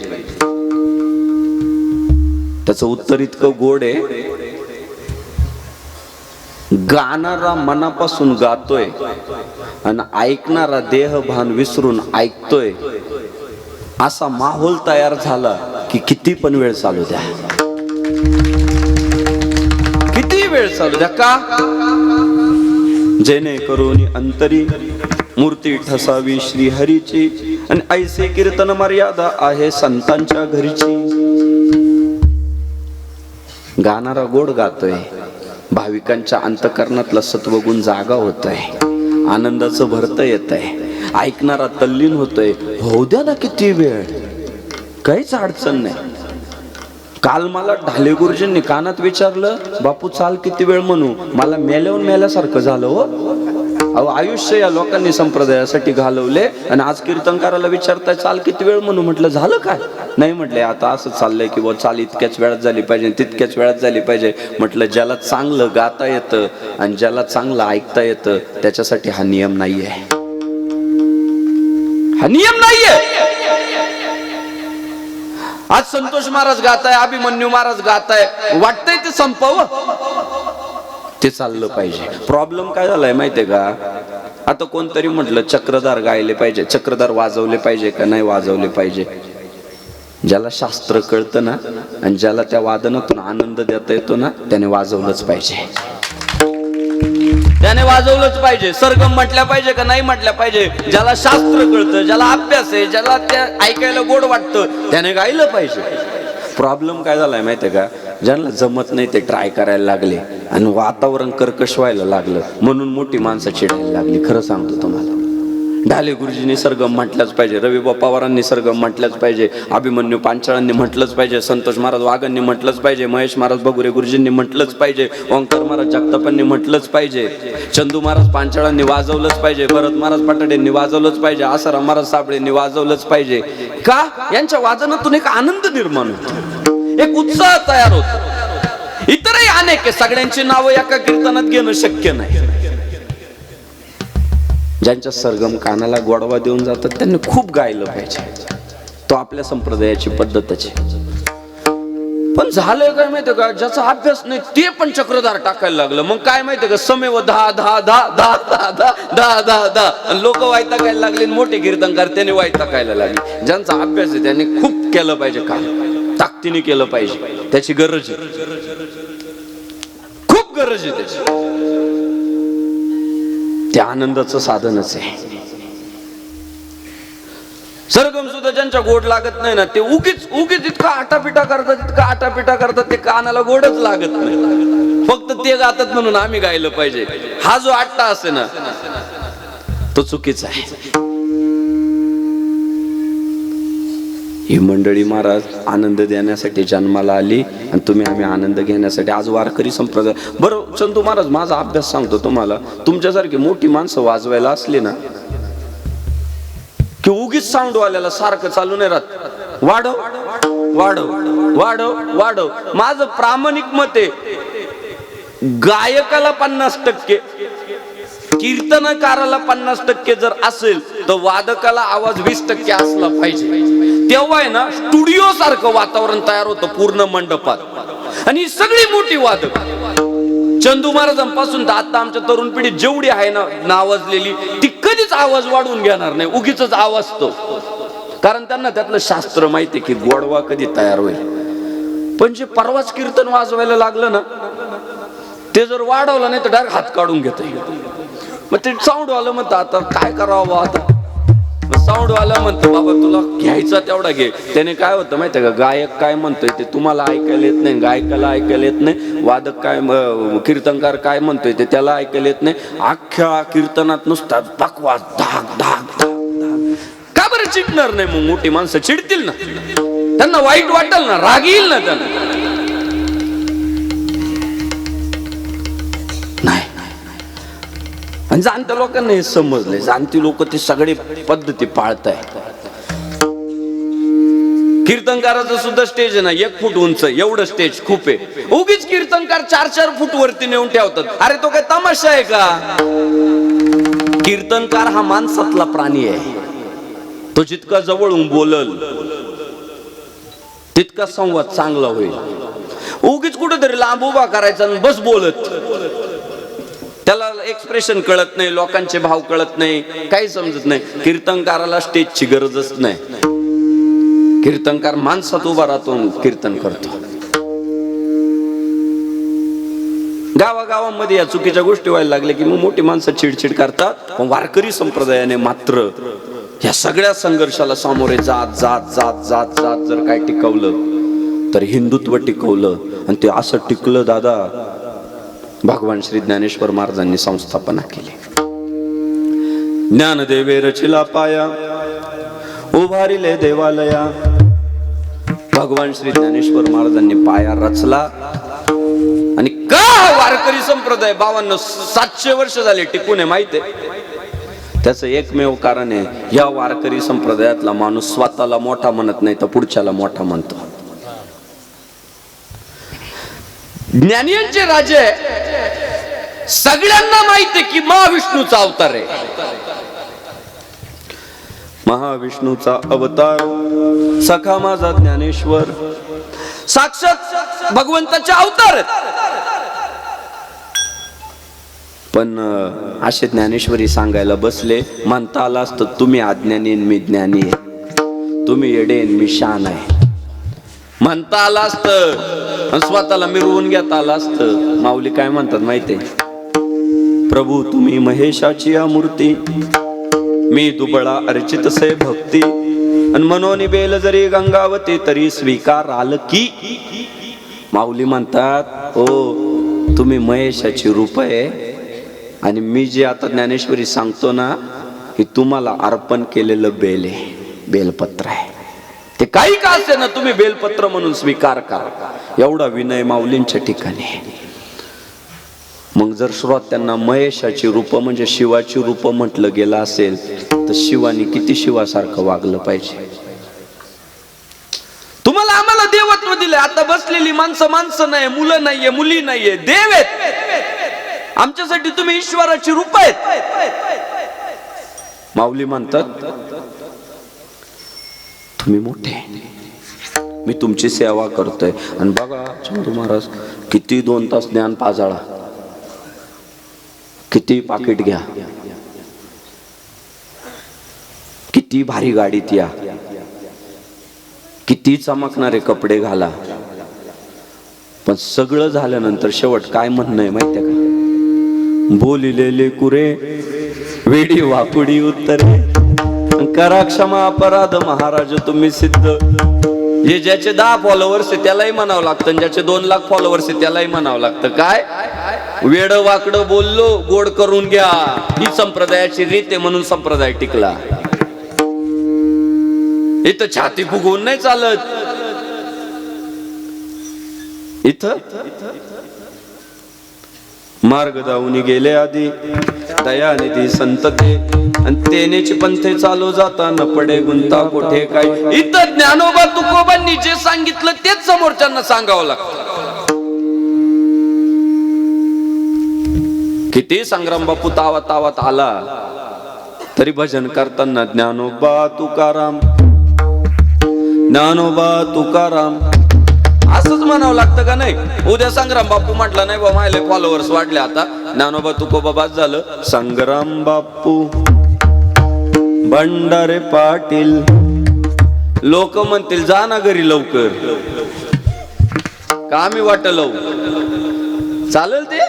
त्याचं उत्तर इतकं गोड आहे, गाणारा मनापासून गातोय आणि ऐकणारा देहभान विसरून ऐकतोय, असा माहोल तयार झाला की किती पण वेळ चालू द्या, किती वेळ चालू द्या. का? जेणेकरून अंतरी मूर्ती ठसावी श्री हरीची, आणि ऐसे कीर्तन मर्यादा आहे संतांच्या घरीची. गाणारा गोड गातोय, भाविकांच्या अंतकरणातला सत्वगुण जागा होतोय, आनंदाचं भरत येत आहे, ऐकणारा तल्लीन होतोय. होऊ द्या ना किती वेळ, काहीच अडचण नाही. काल मला ढाले गुरुजींनी कानात विचारलं, बापू चाल किती वेळ म्हणू. मला मेल्याहून मेल्यासारखं झालं हो. अहो, आयुष्य या लोकांनी संप्रदायासाठी घालवले आणि आज कीर्तनकाराला विचारताय चाल किती वेळ म्हणू. म्हटलं झालं काय? नाही म्हटलंय, आता असं चाललंय की चाल इतक्याच वेळात झाली पाहिजे, तितक्याच वेळात झाली पाहिजे. म्हटलं ज्याला चांगलं गाता येतं आणि ज्याला चांगलं ऐकता येतं त्याच्यासाठी हा नियम नाहीये, हा नियम नाहीये. आज संतोष महाराज गाताय, अभिमन्यू महाराज गाताय, वाटतंय ते संपव, ते चाललं पाहिजे. प्रॉब्लेम काय झालाय माहितीये का? आता कोणतरी म्हटलं चक्रधार गायले पाहिजे, चक्रधार वाजवले पाहिजे का नाही वाजवले पाहिजे. ज्याला शास्त्र कळतं ना आणि ज्याला त्या वादनातून आनंद देता येतो ना, त्याने वाजवलंच पाहिजे, त्याने वाजवलंच पाहिजे. सरगम म्हटल्या पाहिजे का नाही म्हटल्या पाहिजे. ज्याला शास्त्र कळतं, ज्याला अभ्यास आहे, ज्याला त्या ऐकायला गोड वाटतं, त्याने गायलं पाहिजे. प्रॉब्लेम काय झालाय माहितीये का? ज्यांना जमत नाही ते ट्राय करायला लागले आणि वातावरण कर्कश व्हायला लागलं, म्हणून मोठी माणसं चिडायला लागली. खरं सांगतो तुम्हाला, ढाले गुरुजींनी सरगम म्हटलंच पाहिजे, रविबा पवारांनी सरगम म्हटलंच पाहिजे, अभिमन्यू पांचाळांनी म्हटलंच पाहिजे, संतोष महाराज वाघांनी म्हटलंच पाहिजे, महेश महाराज बगुरे गुरुजींनी म्हटलंच पाहिजे, ओंकार महाराज जगतापांनी म्हटलंच पाहिजे, चंदू महाराज पांचाळांनी वाजवलंच पाहिजे, भरत महाराज पाटडेंनी वाजवलंच पाहिजे, आसाराम महाराज साबळेंनी वाजवलंच पाहिजे. का? यांच्या वाजनातून एक आनंद निर्माण होतो, एक उत्साह तयार होतो. इतरही अनेक आहे, सगळ्यांची नावं एका कीर्तनात घेणं शक्य नाही. ज्यांच्या सरगम कानाला गोडवा देऊन जातात त्यांनी खूप गायलं पाहिजे. तो आपल्या संप्रदायाची पद्धतच आहे. पण झालंय काय माहितीये का? ज्याचा अभ्यास नाही ते पण चक्रधार टाकायला लागलं. मग काय माहितीये का? समेव धा धा धा धा धा धा धा धा धा, लोक वायताकायला लागले, मोठे कीर्तनकार त्याने वायताकायला लागले. ज्यांचा अभ्यास आहे त्यांनी खूप केलं पाहिजे, काम ताकदीने केलं पाहिजे. त्याची गरज आहे, खूप गरज आहे त्याची. ते आनंदाचं साधनच आहे. सरगम सुद्धा ज्यांच्या गोड लागत नाही ना, ते उगीच उगीच इतका आटापिटा करतात, इतका आटापिटा करतात, ते कानाला गोडच लागत नाही. फक्त ते गातात म्हणून आम्ही गायलं पाहिजे, हा जो आट्टा असे ना तो चुकीचा आहे. ही मंडळी महाराज आनंद देण्यासाठी जन्माला आली आणि आम्ही आनंद घेण्यासाठी. आज वारकरी संप्रदाय. बरं चंदू महाराज, माझा अभ्यास सांगतो तुम्हाला, तुमच्यासारखी मोठी माणसं वाजवायला असली ना की उगीच साऊंड वाल्याला सारखं चालू नाही राहत, वाढव वाढव वाढव वाढव. माझं प्रामाणिक मत आहे, गायकाला 50%, कीर्तनकाराला 50% जर असेल तर वादकाला आवाज 20% असला पाहिजे. तेव्हा आहे ना स्टुडिओ सारखं वातावरण तयार होतं पूर्ण मंडपात. आणि ही सगळी मोठी वादक चंदू महाराजांपासून तर आता आमच्या तरुण पिढी जेवढी आहे ना नावाजलेली, ती कधीच आवाज वाढवून घेणार नाही, उगीच आवाज तो. कारण त्यांना त्यातलं शास्त्र माहिती की गोडवा कधी तयार होईल. पण जे परवाच कीर्तन वाजवायला लागलं ना, ते जर वाढवलं नाही तर डायरेक्ट हात काढून घेत. मग ते साऊंड वाला म्हणतं आता काय करावं. आता साऊंड वाला म्हणतो बाबा तुला घ्यायचा तेवढा घे. त्याने काय होतं माहितीये का? गायक काय म्हणतोय ते तुम्हाला ऐकायला येत नाही, गायकाला ऐकायला येत नाही. वादक काय, कीर्तनकार काय म्हणतोय ते त्याला ऐकायला येत नाही. अख्ख्या कीर्तनात नुसता बकवास, धाक धाक धाक धाक. चिडणार नाही? मग मोठी माणसं चिडतील ना, त्यांना वाईट वाटेल ना, राग येईल ना त्यांना. नाही. आणि जाणत्या लोकांना हे समजलंय, जाणती लोक ते सगळे पद्धती पाळताय. कीर्तनकाराचं सुद्धा स्टेज आहे ना 1 फूट उंच, एवढं स्टेज खूप आहे. उगीच कीर्तनकार 4-4 फूट वरती नेऊन ठेवतात. अरे तो काय तमाशा आहे का? कीर्तनकार हा माणसातला प्राणी आहे. तो जितका जवळून बोलल तितका संवाद चांगला होईल. उगीच कुठेतरी लांब उभा करायचा आणि बस बोलत, त्याला एक्सप्रेशन कळत नाही, लोकांचे भाव कळत नाही, काही समजत नाही. कीर्तनकाराला स्टेजची गरजच नाही. कीर्तनकार माणसात उभा राहतो, कीर्तन करतो. गावागावांमध्ये या चुकीच्या गोष्टी व्हायला लागल्या की मग मोठी माणसं चिडचिड करतात. पण वारकरी संप्रदायाने मात्र या सगळ्या संघर्षाला सामोरे जात जात जात जात जात जर काय टिकवलं तर हिंदुत्व टिकवलं. आणि ते असं टिकलं दादा, भगवान श्री ज्ञानेश्वर महाराजांनी संस्थापना केली. ज्ञानदेवे रचिला पाया, उभारिले देवालया. भगवान श्री ज्ञानेश्वर महाराजांनी पाया रचला. आणि का वारकरी संप्रदाय 5200-700 वर्ष झाले टिकून आहे माहिती आहे? त्याचं एकमेव कारण आहे, या वारकरी संप्रदायातला माणूस स्वतःला मोठा म्हणत नाही तर पुढच्याला मोठा म्हणतो. ज्ञानियांचे राजे सगळ्यांना माहिती आहे की महाविष्णूचा अवतार आहे. महाविष्णूचा अवतार सखा माझा ज्ञानेश्वर, साक्षात भगवंताचे अवतार आहेत. पण असे ज्ञानेश्वरी सांगायला बसले, म्हणता आलं असतं तुम्ही अज्ञानी मी ज्ञानी आहे, तुम्ही येडे मी शान आहे. म्हणता आलं असतं, स्वतःला मिरवून घेता आलं असतं. माऊली काय म्हणतात माहितीये? प्रभू तुम्ही महेशाची मूर्ती, मी दुबळा अर्चित से भक्ती. आणि मनोनी बेल जरी गंगावती तरी स्वीकार आल की. माऊली म्हणतात ओ तुम्ही महेशाची रूप आहे आणि मी जे आता ज्ञानेश्वरी सांगतो ना हे तुम्हाला अर्पण केलेलं बेल आहे, बेलपत्र आहे. ते काही का असे ना तुम्ही बेलपत्र म्हणून स्वीकार करा. एवढा विनय माऊलींच्या ठिकाणी आहे. मग जर श्रोत्यांना महेशाची रूप म्हणजे शिवाची रूप म्हटलं गेलं असेल तर शिवानी किती शिवासारखं वागलं पाहिजे. तुम्हाला आम्हाला देवत्व दिले. आता बसलेली माणसं माणसं नाही, मुलं नाहीये, मुली नाहीये, देव आहेत. आमच्यासाठी तुम्ही ईश्वराची रूप आहेत. माऊली म्हणतात तुम्ही मोठे, मी तुमची सेवा करतोय. आणि बघा चंदू महाराज किती 2 तास ज्ञान पाजाळा, किती पाकिट घ्या, किती भारी गाडीत या, किती चमकणारे कपडे घाला, पण सगळं झाल्यानंतर शेवट काय म्हणणं आहे माहितीये का? बोलिलेले कुरे वेडी वाकुडी उत्तरे, करा क्षमा अपराध महाराज तुम्ही सिद्ध. हे ज्याचे 10 फॉलोवर्स आहे त्यालाही म्हणावं लागतं, ज्याचे 2 लाख फॉलोवर्स आहे त्यालाही म्हणावं लागतं. काय वेड वाकडं बोललो गोड करून घ्या, ही संप्रदायाची रीत आहे म्हणून संप्रदाय टिकला. इथं छाती फुगवून नाही चालत. इथं मार्ग दावूनी गेले आधी दयानिधी संतते, आणि तेनेची पंथे चालू जाता न पडे गुंता कोठे काय. इथं ज्ञानोबा तुकोबांनी जे सांगितलं तेच समोरच्यांना सांगावं लागतं. किती संग्राम बापू तावात तावात आला तरी भजन करताना ज्ञानोबा तुकाराम, ज्ञानोबा तुकाराम असंच म्हणावं लागतं का नाही? उद्या संग्राम बापू म्हटलं नाही बा माझे फॉलोअर्स वाढले, आता ज्ञानोबा तुकोबा बाद झालं. संग्राम बापू भंडारे पाटील, लोक म्हणतील जा ना घरी लवकर, का मी वाटलं चालेल ते.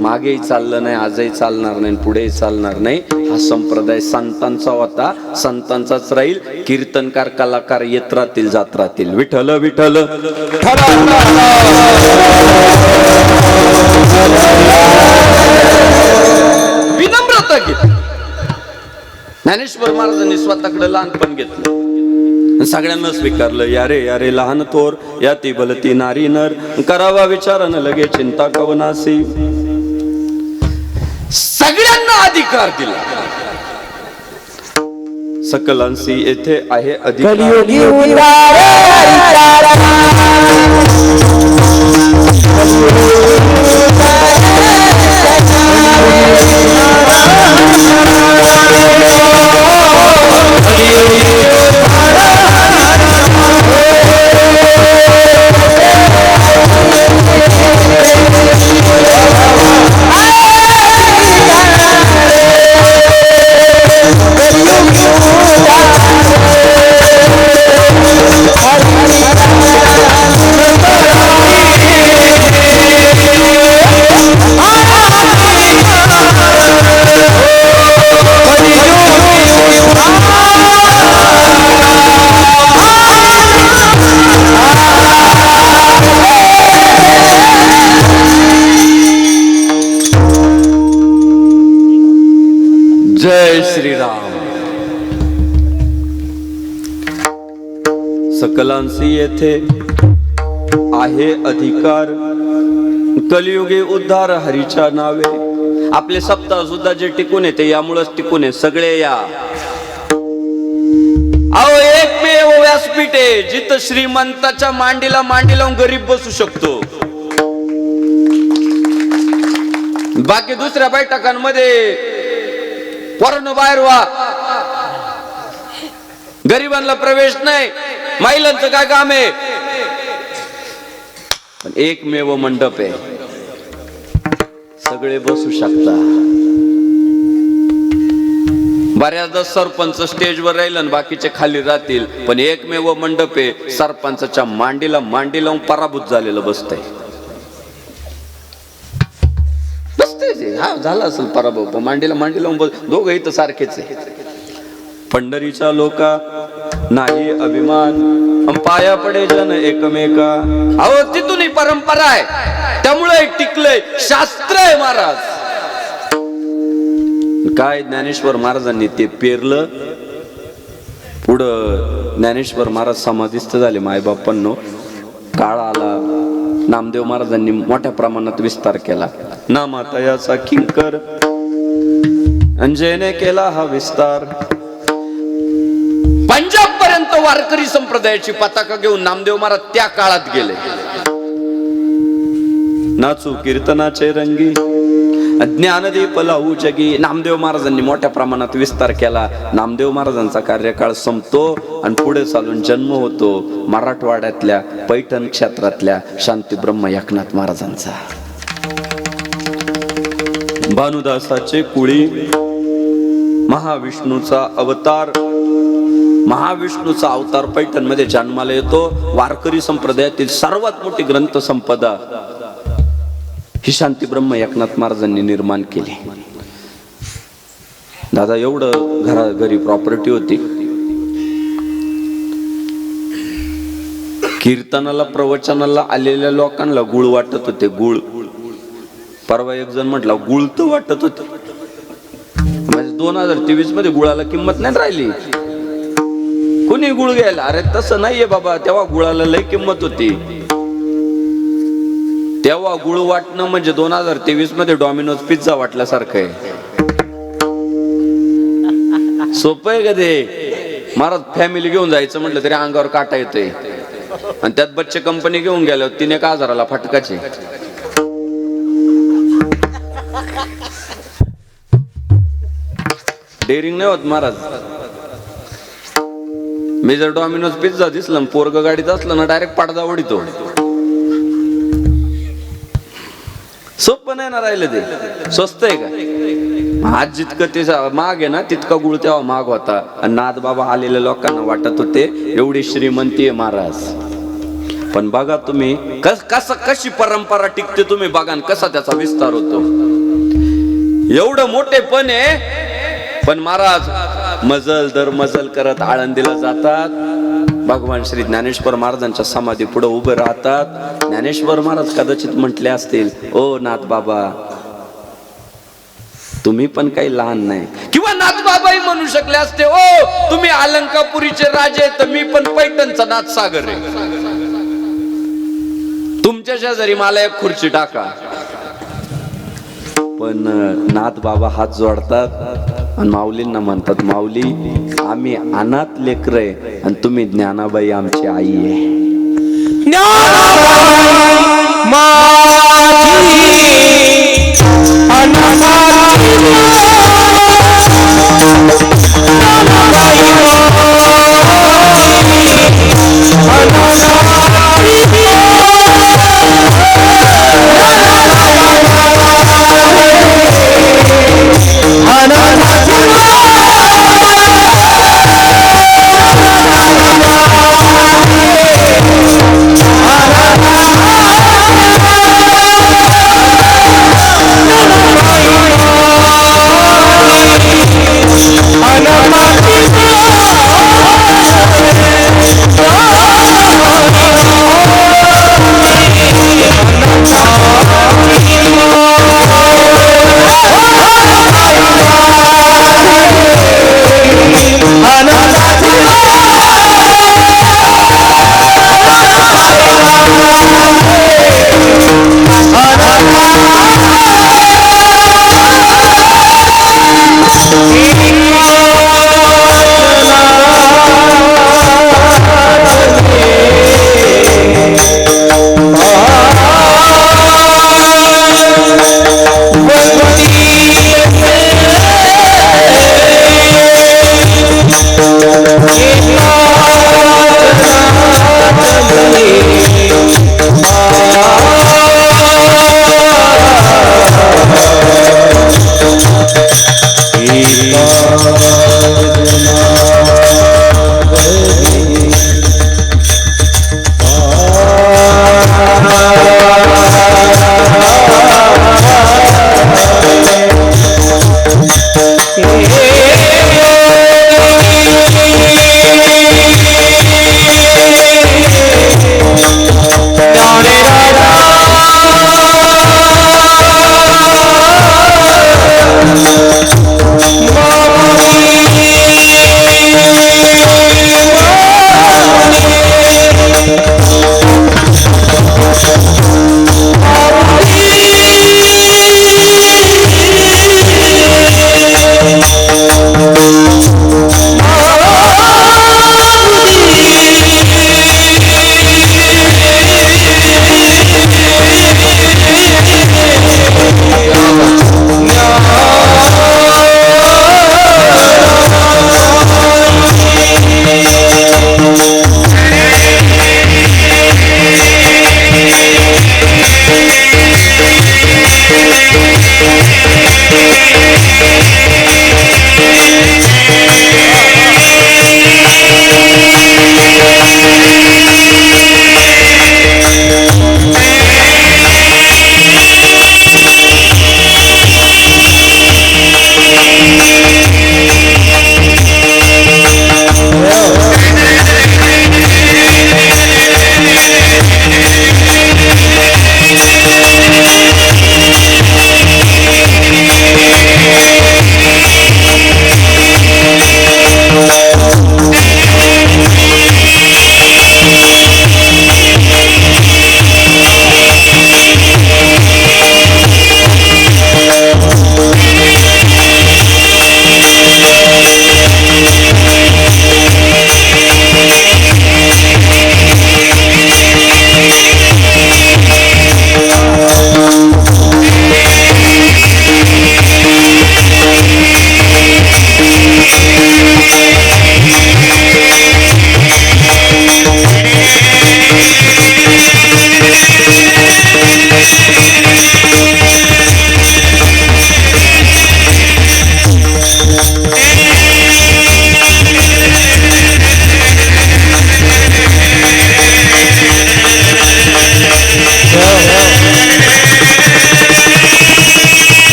मागेही चाललं नाही, आजही चालणार नाही, पुढेही चालणार नाही. हा संप्रदाय संतांचा होता, संतांचाच राहील. कीर्तनकार कलाकार येत राहतील जात राहतील. विठ्ठल विठ्ठल विनम्रता घे. ज्ञानेश्वर महाराजांनी स्वतःकडे लहानपण घेतलं, सगळ्यांना स्वीकारलं. यारे लहान थोर याती बलती नारी नर, करावा विचार न लगे चिंता कवनासी. सगळ्यांना अधिकार दिला. सकलांसी येथे आहे अधिकार. जय श्रीराम. सकलांसी येथे आहे अधिकार, कलियुगे उद्धार हरीच्या नावे. आपले सप्ताह सुद्धा जे टिकून येते यामुळेच टिकून आहे. सगळे या. अहो एकमेव व्यासपीठ आहे जिथं श्रीमंताच्या मांडीला मांडी लावून गरीब बसू शकतो. बाकी दुसऱ्या बैठकांमध्ये पोरांनो बाहेर व्हा, गरिबांना प्रवेश नाही, महिलांचं काय काम आहे. पण एकमेव मंडप आहे, सगळे बसू शकता. बऱ्याचदा सरपंच स्टेजवर राहील आणि बाकीचे खाली राहतील, पण एकमेव मंडप आहे, सरपंचाच्या मांडीला मांडी लावून पराभूत झालेलं बसतंय. हा झाला असेल पराभव, मांडीला मांडी लावून दोघं इथं सारखेच आहे. पंढरीच्या लोका नाही अभिमान, पाया पडे जन एकमेका. अहो तिथून ही परंपरा आहे, त्यामुळे टिकलंय, शास्त्र आहे महाराज. काय ज्ञानेश्वर महाराजांनी ते पेरलं. पुढं ज्ञानेश्वर महाराज समाधीस्थ झाले. मायबापांनो काळ आला, नामदेव महाराजांनी मोठ्या प्रमाणात विस्तार केला. नामातयाचा किंकर अंजयने केला हा विस्तार. पंजाब पर्यंत वारकरी संप्रदायाची पताका घेऊन नामदेव महाराज त्या काळात गेले. नाचू कीर्तनाचे रंगी, ज्ञानदीप लावू जगी. नामदेव महाराजांनी मोठ्या प्रमाणात विस्तार केला. नामदेव महाराजांचा कार्यकाळ संपतो आणि पुढे चालून जन्म होतो मराठवाड्यातल्या पैठण क्षेत्रातल्या शांती ब्रह्म एकनाथ महाराजांचा. भानुदासाचे कुळी, महाविष्णूचा अवतार. महाविष्णूचा अवतार पैठण मध्ये जन्माला येतो. वारकरी संप्रदायातील सर्वात मोठी ग्रंथ संपदा ही शांती ब्रह्म एकनाथ महाराजांनी निर्माण केली. दादा एवढं घरी प्रॉपर्टी होती. कीर्तनाला प्रवचनाला आलेल्या लोकांना गुळ वाटत होते. गुळ परवा एक जण म्हटला गुळ तर वाटत होते. म्हणजे 2023 मध्ये गुळाला किंमत नाही राहिली. कुणी गुळ घ्यायला. अरे तसं नाहीये बाबा, तेव्हा गुळाला लय किंमत होती. तेव्हा गुळ वाटणं म्हणजे 2023 मध्ये डॉमिनोज पिझ्झा वाटल्यासारखं आहे. सोपं आहे का ते. महाराज फॅमिली घेऊन जायचं म्हटलं तरी अंगावर काटा येतोय. आणि त्यात बच्चे कंपनी घेऊन गेलो 3,000 फटकाचे. डेअरिंग नाही होत महाराज. मी जर डॉमिनोज पिझ्झा दिसलं पोरग गाडीत असलं ना डायरेक्ट पडदा उडीतो. सोपं नाही ना राहिलं ते. स्वस्त आहे का. आज जितकं ते महाग आहे ना तितका गुळ तेव्हा महाग होता. आणि नाथ बाबा आलेल्या लोकांना वाटत होते एवढी श्रीमंती आहे महाराज. पण बघा तुम्ही कशी परंपरा टिकते. तुम्ही बघा कसा त्याचा विस्तार होतो. एवढं मोठे पण आहे पण महाराज मजल दर मजल करत आळंदीला जातात. भगवान श्री ज्ञानेश्वर महाराजांच्या समाधी पुढे उभे राहतात. ज्ञानेश्वर महाराज कदाचित म्हटले असतील ओ नाथ बाबा तुम्ही पण काही लहान नाही. किंवा नाथ बाबाही म्हणू शकले असते, ओ तुम्ही अलंकापुरीचे राजे तर मी पण पैठणचा नाथ सागर आहे, तुमच्या शेजारी मला एक खुर्ची टाका. पण नाथ बाबा हात जोडतात आणि माऊलींना म्हणतात, माऊली आम्ही अनाथ लेकर आहे आणि तुम्ही ज्ञानाबाई आमची आई आहे.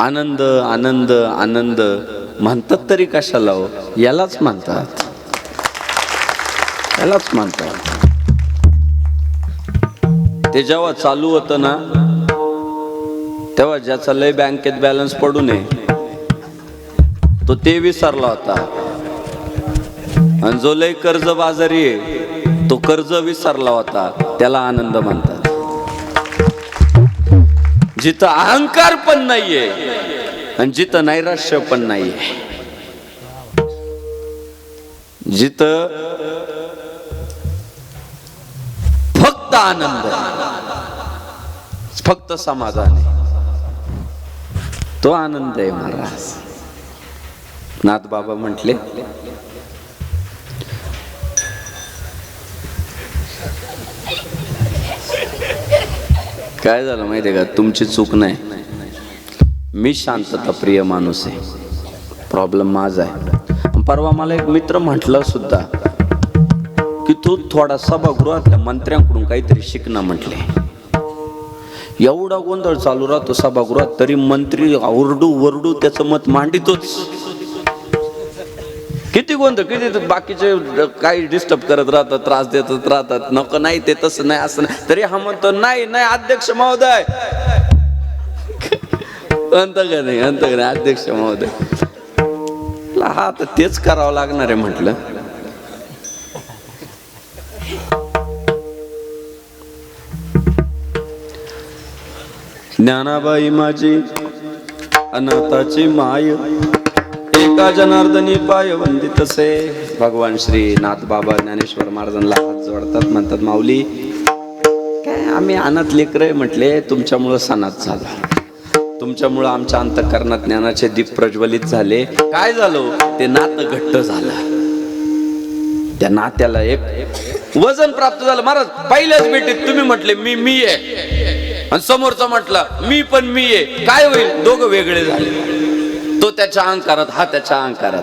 आनंद आनंद आनंद म्हणतात तरी कशाला हो? यालाच म्हणतात, यालाच म्हणतात. ते जेव्हा चालू होतं ना, तेव्हा ज्याचा लय बँकेत बॅलन्स पडू नये तो ते विसरला होता, आणि जो लय कर्ज बाजारी आहे तो कर्ज विसरला होता, त्याला आनंद म्हणतात. जिथं अहंकार पण नाहीये आणि जिथं नैराश्य पण नाहीये, जिथं फक्त आनंद, फक्त समाधान आहे, तो आनंद आहे महाराज. नाथ बाबा म्हटले, काय झालं माहितीये का, तुमची चूक नाही, मी शांतता प्रिय माणूस आहे, प्रॉब्लेम माझा आहे. परवा मला एक मित्र म्हटलं सुद्धा की तू थोडा सभागृहातल्या मंत्र्यांकडून काहीतरी शिक ना म्हटले. एवढा गोंधळ चालू राहतो सभागृहात तरी मंत्री ओरडू वरडू त्याचं मत मांडितोच. किती गोंधळ, किती बाकीचे काही डिस्टर्ब करत राहतात, त्रास देत राहतात, नको नाही ते तसं नाही असं नाही, तरी हा म्हणतो नाही नाही अध्यक्ष महोदय, म्हणत का नाही, म्हणत का नाही अध्यक्ष महोदय. हा तर तेच करावं लागणार आहे म्हटलं. ज्ञानाबाई माझी अनाथाची माय, एका जनार्दनी पाय वंदितसे. भगवान श्री नाथ बाबा ज्ञानेश्वर महाराजांना हात जोडतात, म्हणतात माऊली काय आम्ही अनाथ लेकरं म्हटले, तुमच्यामुळं सणात झाला, तुमच्यामुळं आमच्या अंतःकरणात ज्ञानाचे दीप प्रज्वलित झाले. काय झालं, ते नातं घट्ट झालं, त्या नात्याला एक वजन प्राप्त झालं. महाराज पहिल्याच भेटीत तुम्ही म्हटले मी आहे, आणि समोरचा म्हटला मी पण मी आहे, काय होईल, दोघं वेगळे झाले. तो त्याच्या अहंकारात, हा त्याच्या अहंकारात,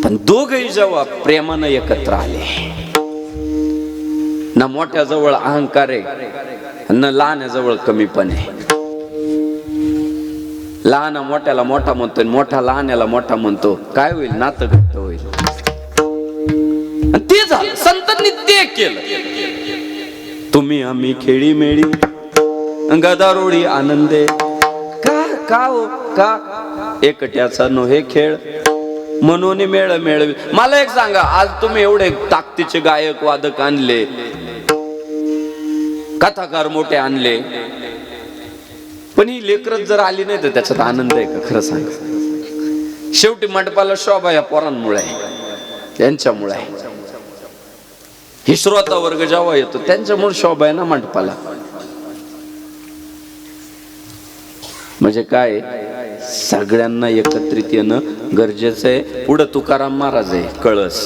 पण दोघही जेव्हा प्रेमानं एकत्र आले, ना मोठ्या जवळ अहंकार आहे न लहान्याजवळ कमीपण आहे. लहान मोठ्याला मोठा म्हणतोय, मोठा लहान्याला मोठा म्हणतो, काय होईल, नातं घट्ट होईल. ते झालं, संतांनी ते केलं. तुम्ही आम्ही खेळी मेळी गदारोळी आनंदे, का हो का एकट्याचा नोहे खेळ म्हणून मेळ मेळवी. मला एक सांगा, आज तुम्ही एवढे ताकदीचे गायक वादक आणले, कथाकार मोठे आणले, पण ही लेकरच जर आली नाही तर त्याच्यात आनंद आहे का? खरं सांग. शेवटी मंडपाला शोभा या पोरांमुळे आहे, त्यांच्यामुळे आहे. ही श्रोता वर्ग जेव्हा येतो त्यांच्यामुळे शोभा आहे ना मंडपाला. म्हणजे काय, सगळ्यांना एकत्रित येणं गरजेचं आहे. पुढे तुकाराम महाराज आहे, कळस,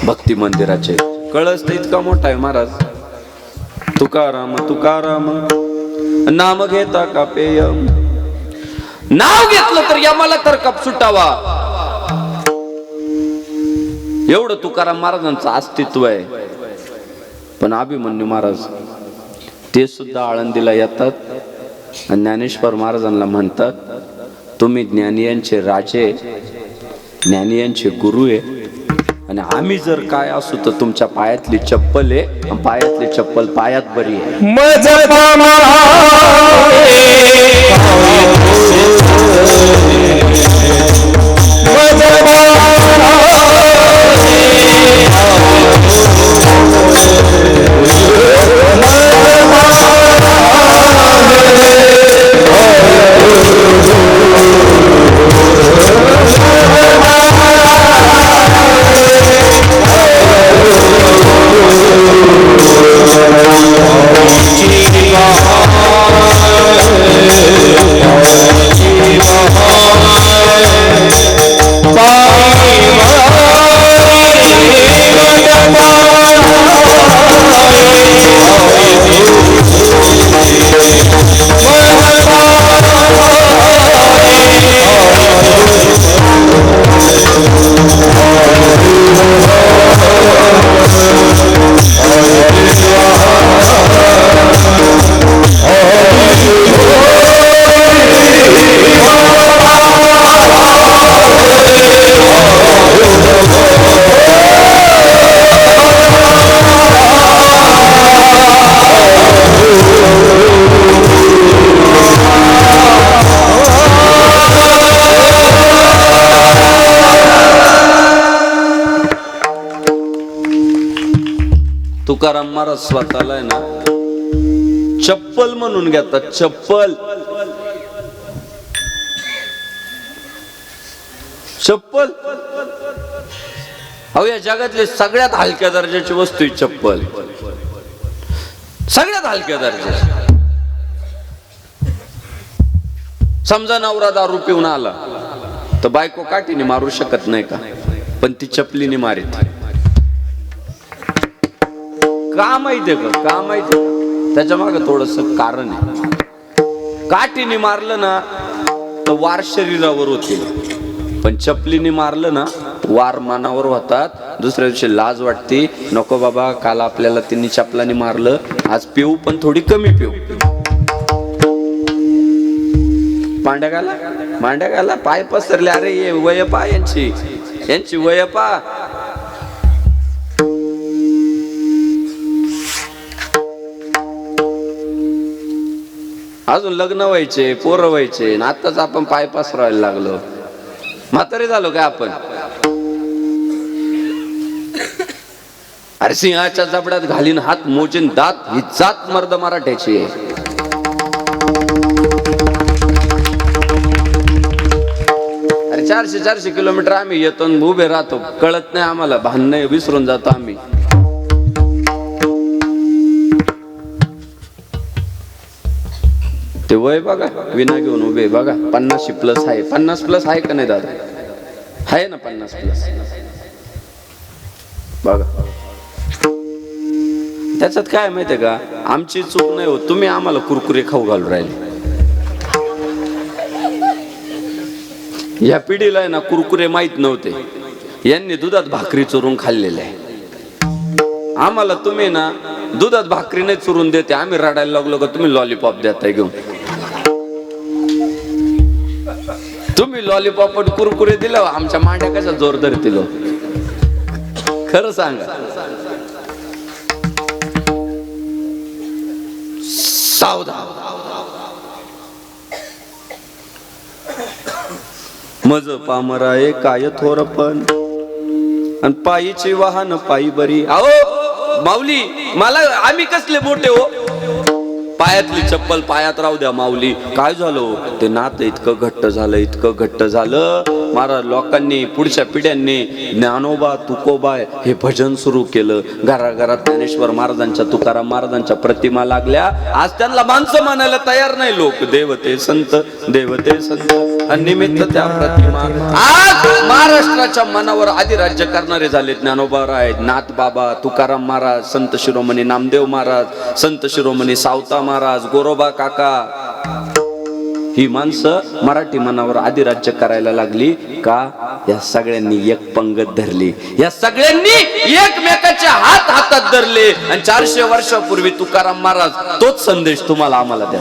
भक्ती मंदिराचे कळस तर इतका मोठा आहे महाराज. तुकाराम तुकाराम नाम घेता का पेय, नाव घेतलं तर यमाला तर कप सुटावा, एवढं तुकाराम महाराजांचं अस्तित्व आहे. पण अभिमन्यू महाराज ते सुद्धा आळंदीला येतात आणि ज्ञानेश्वर महाराजांना म्हणतात, तुम्ही ज्ञानियांचे राजे, ज्ञानियांचे गुरु आहे, आणि आम्ही जर काय असू तर तुमच्या पायातली चप्पल आहे, पायातली चप्पल पायात बरी आहे. Bye. तुकाराम महाराज स्वतःला आहे ना चप्पल म्हणून घेतात, चप्पल. चप्पल अहो या जगातली सगळ्यात हलक्या दर्जाची वस्तू आहे चप्पल, सगळ्यात हलक्या दर्जाची. समजा नवरा दारू पिऊन आला तर बायको काठीने मारू शकत नाही का, पण ती चपलीने मारित. का माहितीये का, का माहितीये? त्याच्या मागे थोडस कारण आहे. काठीने मारलं ना तर वार शरीरावर होते, पण चपलीने मारलं ना वार मनावर होतात. दुसऱ्या दिवशी लाज वाटते, नको बाबा काल आपल्याला तिने चपलाने मारलं, आज पिऊ पण थोडी कमी पिऊ. मांड्या गाला पाय पसरले. अरे ये वय पा यांची वय पा. अजून लग्न व्हायचे, पोरं व्हायचे, आताच आपण पाय पसरायला लागलो. म्हातारे झालो काय आपण? अरे सिंहाच्या जबड्यात घालीन हात मोजीन दात, ही जात मर्द मराठ्याची आहे. अरे 400 किलोमीटर आम्ही येतो उभे राहतो, कळत नाही आम्हाला, भान नाही, विसरून जातो आम्ही. ते वय बघा, विना घेऊन उभे बघा. 50+ आहे. 50+ आहे का नाही दादा? आहे ना 50+. बघा त्याच्यात काय माहितीये का, आमची चूक नाही होत, तुम्ही आम्हाला कुरकुरे खाऊ घालून राहिले. या पिढीला आहे ना कुरकुरे माहित नव्हते, यांनी दुधात भाकरी चुरून खाल्लेले आहे. आम्हाला तुम्ही ना दुधात भाकरी नाही चुरून देते, आम्ही रडायला लागलो का तुम्ही लॉलीपॉप देताय घेऊन. तुम्ही लॉलीपॉप कुरकुरे दिलं, आमच्या मांड्या कशा जोर धरतील? खरं सांगा. सावधान. मज पामराये काय थोरपण आणि पायीची वाहन पायी बरी. अहो माऊली, मला आम्ही कसले मोठे हो, पायातली चप्पल पायात राहू द्या माऊली. काय झालं ते नातं इतकं घट्ट झालं, इतकं घट्ट झालं. महाराज लोकांनी, पुढच्या पिढ्यांनी ज्ञानोबा तुकोबा हे भजन सुरू केलं. घराघरात ज्ञानेश्वर महाराजांच्या, तुकाराम महाराजांच्या प्रतिमा लागल्या. आज त्यांना माणसं मानायला तयार नाही लोक. देवते संत, देवते संत, निमित्त त्या प्रतिमा. आज महाराष्ट्राच्या मनावर अधिराज्य करणारे झाले ज्ञानोबा राय, नाथ बाबा, तुकाराम महाराज, संत शिरोमणी नामदेव महाराज, संत शिरोमणी सावता महाराज, गोरोबा काका. ही माणसं मराठी मनावर अधिराज्य करायला लागली का? या सगळ्यांनी एक पंगत धरली, या सगळ्यांनी एकमेकाचे हात हातात धरले. आणि 400 वर्षापूर्वी तुकाराम महाराज तोच संदेश तुम्हाला आम्हाला द्या.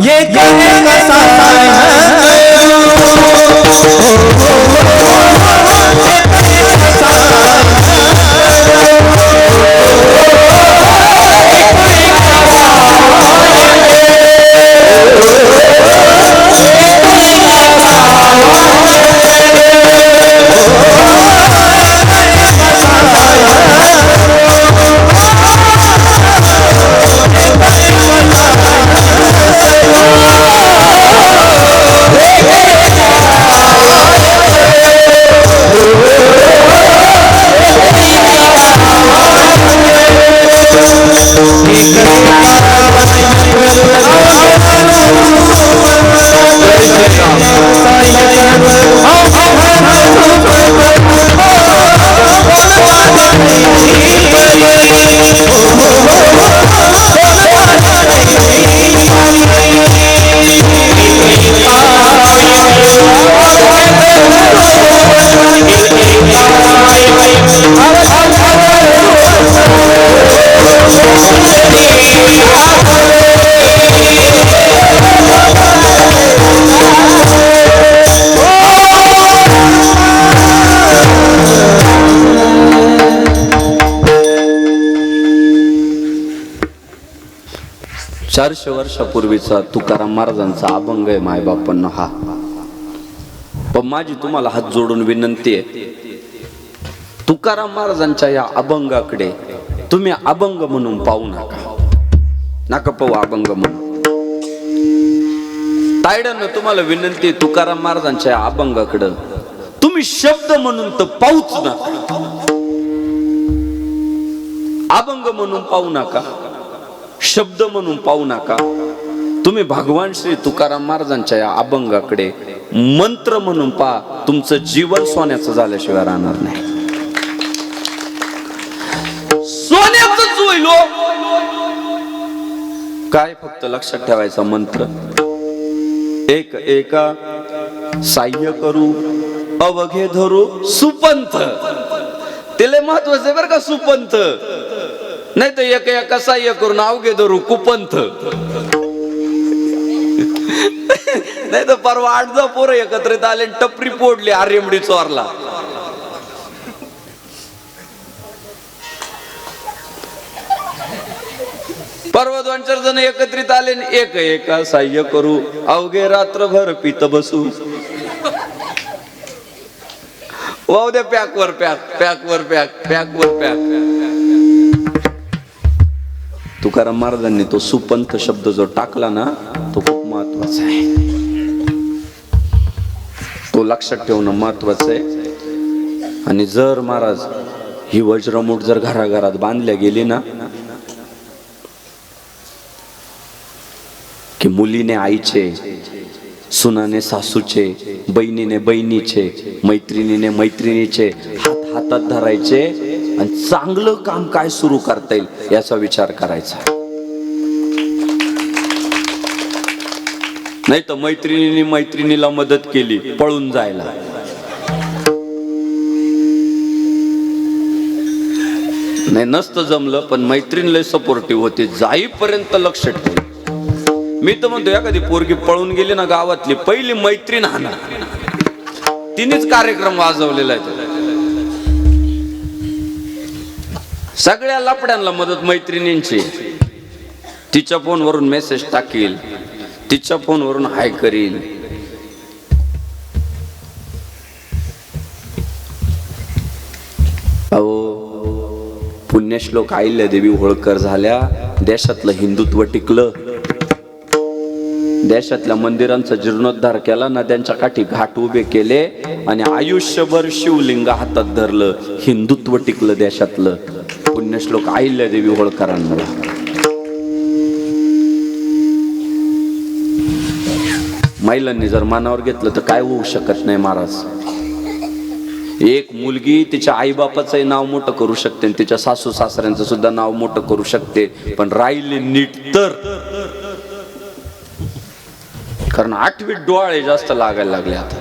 चारशे वर्षापूर्वीचा तुकाराम महाराजांचा अभंग आहे मायबापांना हा. पण माझी तुम्हाला हात जोडून विनंती आहे, तुकाराम महाराजांच्या या अभंगाकडे तुम्ही अभंग म्हणून पाहू नका पाहू अभंग म्हणून. तायड्यानं तुम्हाला विनंती, तुकाराम महाराजांच्या अभंगाकडं तुम्ही शब्द म्हणून तर पाहूच नका. अभंग म्हणून पाहू नका, शब्द म्हणून पाहू नका. तुम्ही भगवान श्री तुकाराम महाराजांच्या या अभंगाकडे मंत्र म्हणून पहा. तुमचं जीवन सोन्याचं झाल्याशिवाय राहणार नाही. सोन्याचंच होईल काय, फक्त लक्षात ठेवायचा मंत्र. एक एका साह्य करू अवघे धरू सुपंथ. ते लय महत्वाचं आहे बरं का सुपंथ. नाही तर एक एका साह्य करून अवघे धरू कुपंथ. नाही तर परवा 8-10 पोरं एकत्रित आले, टपरी पोडली आरेमडी चोरला. परवा 2-4 जण एकत्रित आले, एक एका साह्य करू अवघे रात्रभर पित बसू. वाव द्या पॅक वर पॅक, पॅक वर पॅक, पॅक वर पॅक. तुकाराम महाराजांनी तो सुपंथ शब्द जो टाकला ना, तो खूप महत्वाचा आहे. तो लक्षात ठेवणं महत्वाचं आहे. आणि जर महाराज ही वज्रमूठ जर घराघरात बांधल्या गेली ना, की मुलीने आईचे, सुनाने सासूचे, बहिणीने बहिणीचे, मैत्रिणीने मैत्रिणीचे हात हातात धरायचे आणि चांगलं काम काय सुरू करता येईल याचा विचार करायचा. नाही तर मैत्रिणीने मैत्रिणीला मदत केली पळून जायला. नाही नसतं जमलं, पण मैत्रीणला सपोर्टिव्ह होते, जाईपर्यंत लक्ष ठेव. मी तर म्हणतो एखादी पोरगी पळून गेली ना गावातली, पहिली मैत्रीण हाना, तिनेच कार्यक्रम वाजवलेला आहे. सगळ्या लफड्यांना मदत मैत्रिणींची. तिच्या फोनवरून मेसेज टाकील, तिच्या फोनवरून हाय करील. अहो पुण्यश्लोक अहिल्यादेवी होळकर झाल्या, देशातलं हिंदुत्व टिकलं, देशातल्या मंदिरांचा जीर्णोद्धार केला, नद्यांच्या काठी घाट उभे केले आणि आयुष्यभर शिवलिंग हातात धरलं. हिंदुत्व टिकलं देशातलं, पुण्यश्लोक अहिल्यादेवी होळकरांमुळे. महिलांनी जर मनावर घेतलं तर काय होऊ शकत नाही महाराज. एक मुलगी तिच्या आईबापाचंही नाव मोठं करू शकते, तिच्या सासू सासऱ्यांचं सुद्धा नाव मोठं करू शकते, पण राहिली नीट तर. कारण 8वीत डोळे जास्त लागायला लागले. आता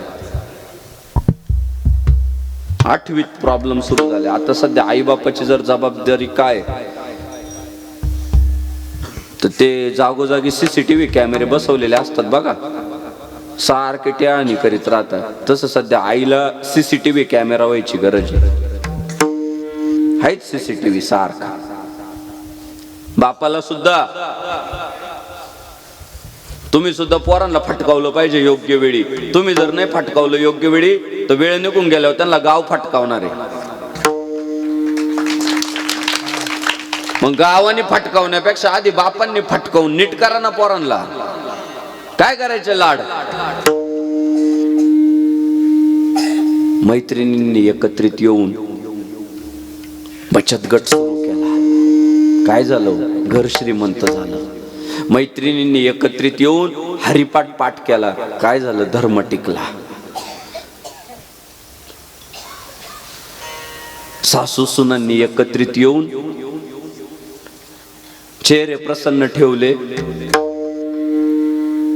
8वीत प्रॉब्लेम सुरू झाले. आता सध्या आईबापाची जर जबाबदारी काय, तर ते जागोजागी सीसीटीव्ही कॅमेरे बसवलेले असतात बघा, सारखे टॅणी करीत राहतात. तसं सध्या आईला सीसीटीव्ही कॅमेरा व्हायची गरज आहे. आहेच सीसीटीव्ही सारखा. बापाला सुद्धा तुम्ही सुद्धा पोरांना फटकावलं पाहिजे योग्य वेळी. तुम्ही जर नाही फटकावलं योग्य वेळी तर वेळ निघून गेल्यावर त्यांना गाव फटकावणार आहे. मग गावाने फटकावण्यापेक्षा आधी बापांनी फटकावून नीट करा ना पोरांना. काय करायचे लाड. मैत्रिणींनी एकत्रित येऊन बचत गट सुरू केला. काय झालं, घर श्रीमंत झालं. मैत्रिणींनी एकत्रित येऊन हरिपाठ पाठ केला. काय झालं, धर्म टिकला. सासू सुनांनी एकत्रित येऊन चेहरे प्रसन्न ठेवले.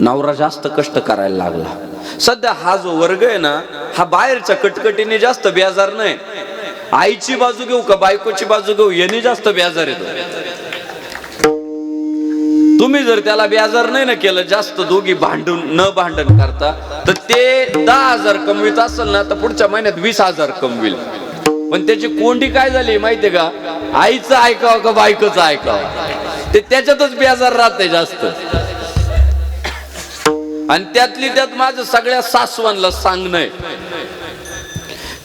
नवरा जास्त कष्ट करायला लागला. सध्या हा जो वर्ग आहे ना, हा बाहेरच्या कटकटीने जास्त बेजार नाही. आईची बाजू घेऊ का बायकोची बाजू घेऊ याने जास्त बेजार येतो. तुम्ही जर त्याला बेजार नाही ना केलं, जास्त दोघी न भांडण करता, तर ते 10,000 कमवित असेल ना, तर पुढच्या महिन्यात 20,000 कमविल. पण त्याची कोंडी काय झाली माहितीये का, आईचं ऐकावं का बायकोचं ऐकावं, ते त्याच्यातच बेजार राहते जास्त. आणि त्यातली त्यात माझं सगळ्या सासवांना सांगणं आहे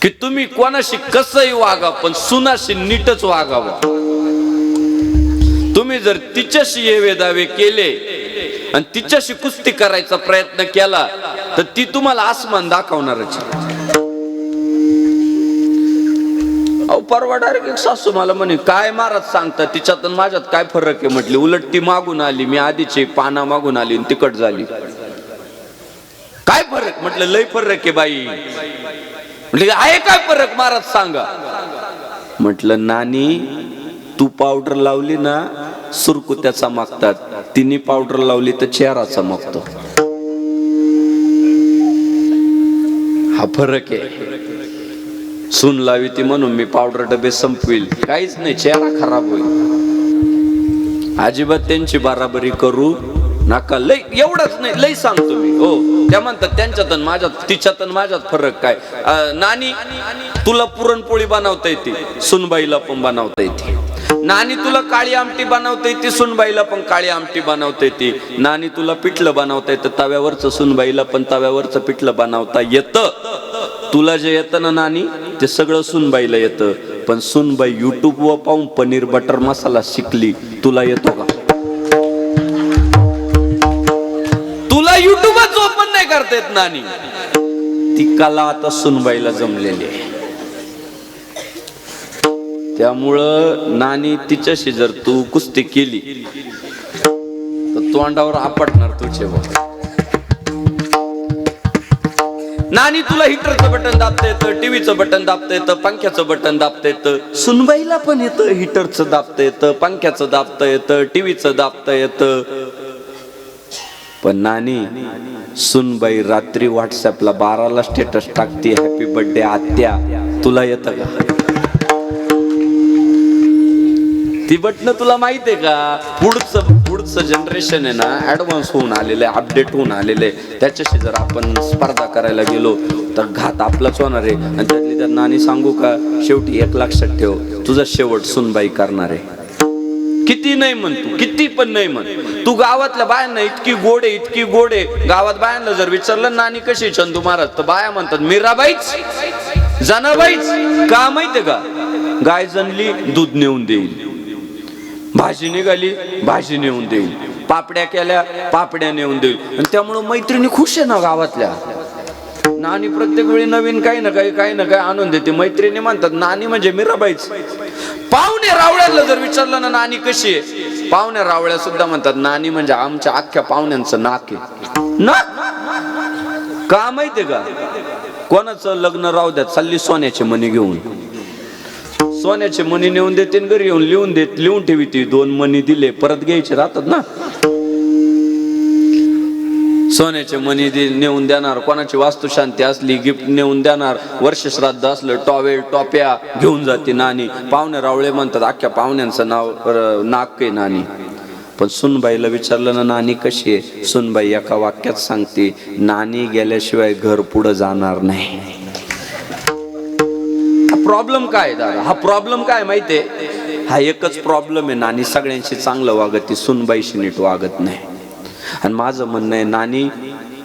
की तुम्ही कोणाशी कसंही वागा, पण सुनाशी नीटच वागावं. तुम्ही जर तिच्याशी हे दावे केले आणि तिच्याशी कुस्ती करायचा प्रयत्न केला तर ती तुम्हाला आसमान दाखवणारच. परवा डायरेक्ट एक सासू मला म्हणे, काय महाराज सांगता, तिच्यात आणि माझ्यात काय फरक आहे? म्हटली, उलट ती मागून आली, मी आधीची पाना मागून आली आणि तिकट झाली. काय फरक? म्हटलं लय फरक आहे बाई. म्हटलं आहे काय फरक महाराज सांगा. म्हटलं नानी, तू पावडर लावली ना सुरकुत्या चमकतात, तिने पावडर लावली तर चेहरा चमकतो. हा फरक आहे. सून लावी ती म्हणून मी पावडर डबे संपविल, काहीच नाही, चेहरा खराब होईल. अजिबात त्यांची बराबरी करू नका. लय एवढंच नाही, लय सांगतो मी. हो, त्या म्हणतात त्यांच्यात आणि माझ्यात, तिच्यात आणि माझ्यात फरक काय? नानी, तुला पुरणपोळी बनवता येते, सुनबाईला पण बनवता येते. नानी, तुला काळी आमटी बनवता येते, सुनबाईला पण काळी आमटी बनवता येते. नानी, तुला पिठलं बनवता येतं तव्यावरचं, सुनबाईला पण तव्यावरचं पिठलं बनवता येतं. तुला जे येतं ना नानी, ते सगळं सुनबाईला येतं. पण सुनबाई युट्यूब वर पाहून पनीर बटर मसाला शिकली, तुला येतो का? तुला युट्यूबच ओपन नाही करता येत नानी. ती कला आता सुनबाईला जमलेली आहे. त्यामुळं नानी, तिच्याशी जर तू कुस्ती केली तर तोंडावर आपटणार तुझे. नानी, तुला हिटरचं बटन दाबता येतं, टीव्हीचं बटन दाबता येतं, पंख्याचं बटन दाबता येतं. सुनबाईला पण येतं, हिटरचं दाबता येतं, पंख्याचं दाबता येतं, टीव्हीचं दाबता येतं. पण नानी, सुनबाई रात्री व्हॉट्सअपला 12ला स्टेटस टाकते, हॅपी बर्थडे आत्या, तुला येतं का? ती बटन तुला माहित आहे का? पुढचं जनरेशन आहे ना, ऍडव्हान्स होऊन आलेलं आहे, अपडेट होऊन आलेलं आहे. त्याच्याशी जर आपण स्पर्धा करायला गेलो तर घात आपलाच होणार आहे. आणि त्यातली त्यात नानी सांगू का, शेवटी एक लक्षात ठेव, तुझा शेवट सुनबाई करणार आहे. किती नाही म्हण तू, किती पण नाही म्हण तू. गावातल्या बायांना इतकी गोड आहे, इतकी गोड आहे. गावात बायांना जर विचारलं नानी कशी चंदू महाराज, तर बाया म्हणतात मीराबाईच, जनाबाईच. का माहितीये का? गाय जनली, दूध नेऊन देईल. भाजी निघाली, भाजी नेऊन देईल. पापड्या केल्या, पापड्या नेऊन देईल. आणि त्यामुळं मैत्रिणी खुश आहे ना गावातल्या. नानी प्रत्येक वेळी नवीन काही ना काही आणून देते. मैत्रिणी म्हणतात नानी म्हणजे मीराबाईच. पाहुणे रावळ्याला जर विचारलं ना नानी कशी आहे, पाहुण्या रावळ्या सुद्धा म्हणतात नानी म्हणजे आमच्या अख्ख्या पाहुण्यांचं नाक आहे. ना का माहितीये का? कोणाचं लग्न राहू द्या, चालली सोन्याचे मणी घेऊन. सोन्याचे मणी नेऊन देते, घरी येऊन लिहून ठेवी. ती 2 मणी दिले, परत घ्यायचे राहतात ना. सोन्याचे मणी नेऊन देणार, कोणाची वास्तुशांती असली गिफ्ट नेऊन देणार, वर्ष श्राद्ध असलं टॉवेल टॉप्या घेऊन जाते नानी. पाहुणे रावळे म्हणतात अख्ख्या पाहुण्यांचं नाक आहे नानी. पण सुनबाईला विचारलं ना नानी कशी आहे, सुनबाई एका वाक्यात सांगते, नानी गेल्याशिवाय घर पुढे जाणार नाही. प्रॉब्लेम काय दादा? हा प्रॉब्लेम काय माहितीये? हा एकच प्रॉब्लेम आहे, नानी सगळ्यांशी चांगलं वागत, सुनबाईशी नीट वागत नाही. आणि माझं म्हणणं आहे नानी,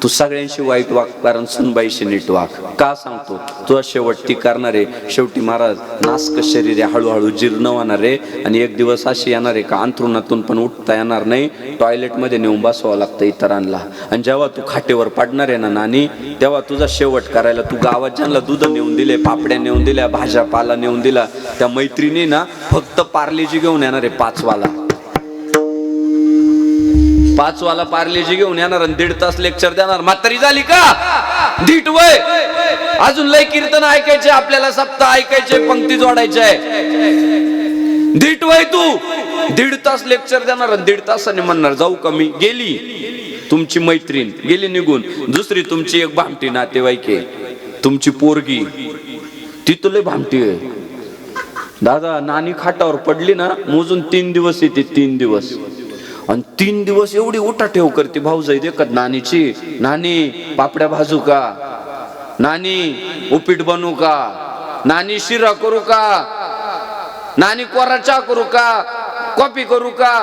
तू सगळ्यांशी वाईट वाग, कारण सुनबाईशी नीट वाग. का सांगतो? तुझा शेवट ती करणार आहे. शेवटी महाराज, नासक शरीर आहे, हळूहळू जीर्ण होणार आहे. आणि एक दिवस अशी येणार आहे का अंथरुणातून पण उठता येणार नाही, टॉयलेटमध्ये नेऊन बसवावं लागतं इतरांना. आणि जेव्हा तू खाटेवर पडणार आहे ना नानी, तेव्हा तुझा शेवट करायला तू गावात ज्यांना दूध नेऊन दिले, पापड्या नेऊन दिल्या, भाज्यापाला नेऊन दिला, त्या मैत्रिणी ना फक्त पार्लेजी घेऊन येणार आहे. 5 वाला पार्लेजी घेऊन येणार आणि 1.5 तास लेक्चर देणार. म्हातारी झाली का? धीट वय, अजून लय कीर्तन ऐकायचे आपल्याला, सप्ताह ऐकायचे, पंक्ती जोडायचे आहे. धीट वय तू 1.5 तास लेक्चर देणार आणि 1.5 तासाने म्हणणार जाऊ का मी? गेली तुमची मैत्रीण, गेली निघून. दुसरी तुमची एक भामटी नातेवाईक आहे, तुमची पोरगी, ती तुला भामटी आहे. दादा, नानी खाटावर पडली ना, मोजून 3 दिवस येते, 3 दिवस. आणि 3 दिवस एवढी उठा ठेव करते भाऊजाई देखत नानीची. नानी पापड्या भाजू का? नानी उपीट बनवू का? नानी शिरा करू का? नानी कोरा चहा करू का? कॉफी करू का?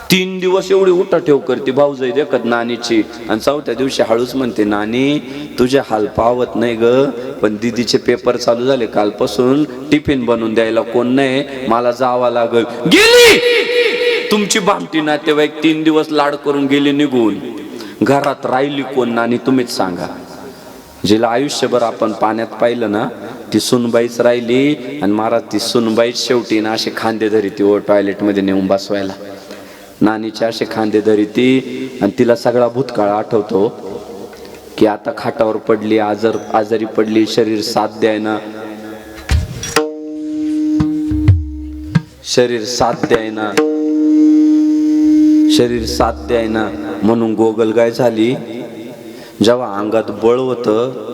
3 दिवस एवढी उठा ठेव करते भाऊजाई देखत नानीची, आणि 4थ्या दिवशी हळूच म्हणते, नानी तुझे हाल पावत नाही ग, पण दीदीचे पेपर चालू झाले कालपासून, टिफिन बनवून द्यायला कोण नाही, मला जावं लागल. गेली तुमची भामटी नातेवाईक, 3 दिवस लाड करून गेली निघून. घरात राहिली कोण नानी तुम्हीच सांगा. जिला आयुष्यभर आपण पाण्यात पाहिलं ना, ती सुनबाईच राहिली. आणि महाराज ती सुनबाईच शेवटी ना अशी खांदे धरी ती टॉयलेट मध्ये नेऊन बसवायला. नानीचे असे खांदे धरी ती, आणि तिला सगळा भूतकाळ आठवतो की आता खाटावर पडली, आजारी पडली, शरीर साथ द्यायना, शरीर साथ द्यायना म्हणून गोगलगाय झाली. जेव्हा अंगात बळ होतं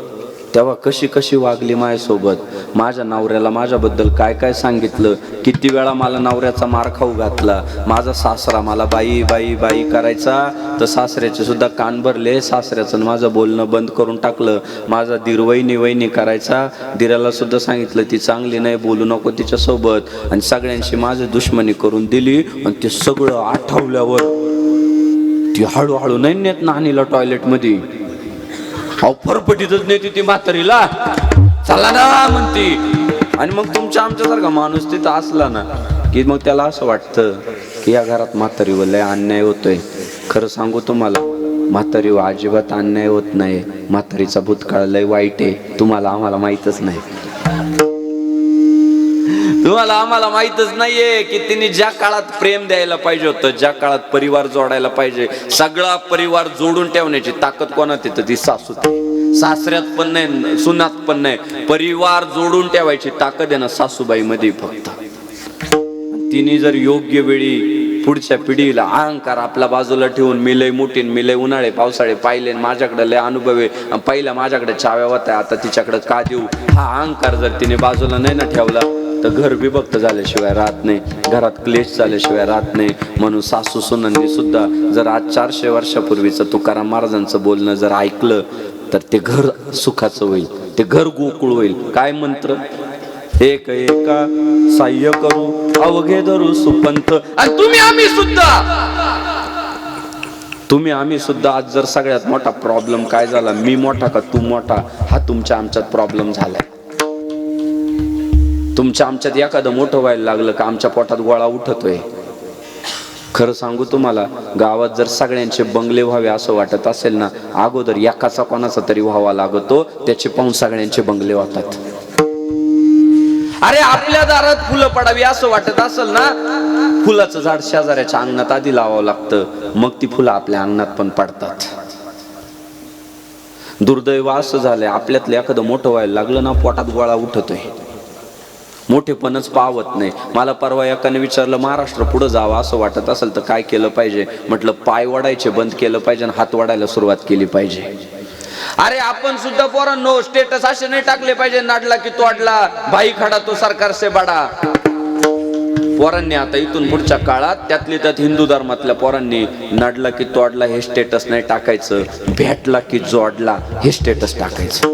तेव्हा कशी कशी वागली माझ्यासोबत. माझ्या नवऱ्याला माझ्याबद्दल काय काय सांगितलं, किती वेळा मला नवऱ्याचा मार खाऊ घातला. माझा सासरा मला बाई बाई बाई करायचा, तर सासऱ्याचे सुद्धा कान भरले. सासऱ्याचं माझं बोलणं बंद करून टाकलं. माझा दीर वहिनी वहिनी करायचा, दिराला सुद्धा सांगितलं ती चांगली नाही, बोलू नको तिच्यासोबत, आणि सगळ्यांशी माझी दुश्मनी करून दिली. आणि ते सगळं आठवल्यावर ती हळूहळू नाही नेत नानीला टॉयलेट मध्ये, फरफटीतच नेते ती म्हातारीला, चला ना म्हणते. आणि मग तुमच्या आमच्यासारखा माणूस तिथं असला ना की मग त्याला असं वाटतं की या घरात म्हातारीवर लय अन्याय होतोय. खरं सांगू तुम्हाला, म्हातारीवर अजिबात अन्याय होत नाही. म्हातारीचा भूतकाळ लय वाईट आहे, तुम्हाला आम्हाला माहीतच नाही. तुम्हाला आम्हाला माहीतच नाहीये की तिने ज्या काळात प्रेम द्यायला पाहिजे होतं, ज्या काळात परिवार जोडायला पाहिजे, सगळा परिवार जोडून ठेवण्याची ताकद कोणात येतं, ती सासू. सासऱ्यात पण नाही, सुनात पण नाही, परिवार जोडून ठेवायची ताकद आहे ना सासूबाई मध्ये फक्त. तिने जर योग्य वेळी पुढच्या पिढीला अहंकार आपल्या बाजूला ठेवून, मी लय मोठी, मी लय उन्हाळे पावसाळे पाहिले, माझ्याकडे लय अनुभव आहे, पहिला माझ्याकडे चाव्या होत्या, आता तिच्याकडे का देऊ, हा अहंकार जर तिने बाजूला नाही ना ठेवला तर घर विभक्त झाल्याशिवाय राहत नाही, घरात क्लेश झाल्याशिवाय राहत नाही. म्हणून सासू सुनांनी सुद्धा जर आज 400 वर्षापूर्वीचं तुकाराम महाराजांचं बोलणं जर ऐकलं तर ते घर सुखाचं होईल, ते घर गोकुळ होईल. काय मंत्र, एक एका साह्य करू अवघे धरू सुपंथ. आणि तुम्ही आम्ही सुद्धा आज जर सगळ्यात मोठा प्रॉब्लेम काय झाला, मी मोठा का तू मोठा, हा तुमच्या आमच्यात प्रॉब्लेम झालाय. तुमच्या आमच्यात एखादं मोठं व्हायला लागलं का आमच्या पोटात गोळा उठतोय. खरं सांगू तुम्हाला, गावात जर सगळ्यांचे बंगले व्हावे असं वाटत असेल ना, अगोदर एकाचा कोणाचा तरी व्हावा लागतो, त्याचे पाहून सगळ्यांचे बंगले होतात. अरे आपल्या दारात फुलं पडावी असं वाटत असेल ना, फुलाचं झाड शेजाऱ्याच्या अंगणात आधी लावावं लागतं, मग ती फुलं आपल्या अंगणात पण पडतात. दुर्दैव असं झालंय, आपल्यातलं एखादं मोठं व्हायला लागलं ना, पोटात गोळा उठतोय, मोठेपणच पावत नाही. मला परवा एकाने विचारलं, महाराष्ट्र पुढे जावं असं वाटत असेल तर काय केलं पाहिजे? म्हटलं पाय वडायचे बंद केलं पाहिजे आणि हात वडायला सुरुवात केली पाहिजे. अरे आपण सुद्धा पोरांनो स्टेटस असे नाही टाकले पाहिजे, नाडला की तोडला, भाई खडा तो सरकार से बडा. पोरांनी आता इथून पुढच्या काळात त्यातली त्यात हिंदू धर्मातल्या पोरांनी नडला की तोडला हे स्टेटस नाही टाकायचं, भेटला की जोडला हे स्टेटस टाकायचं.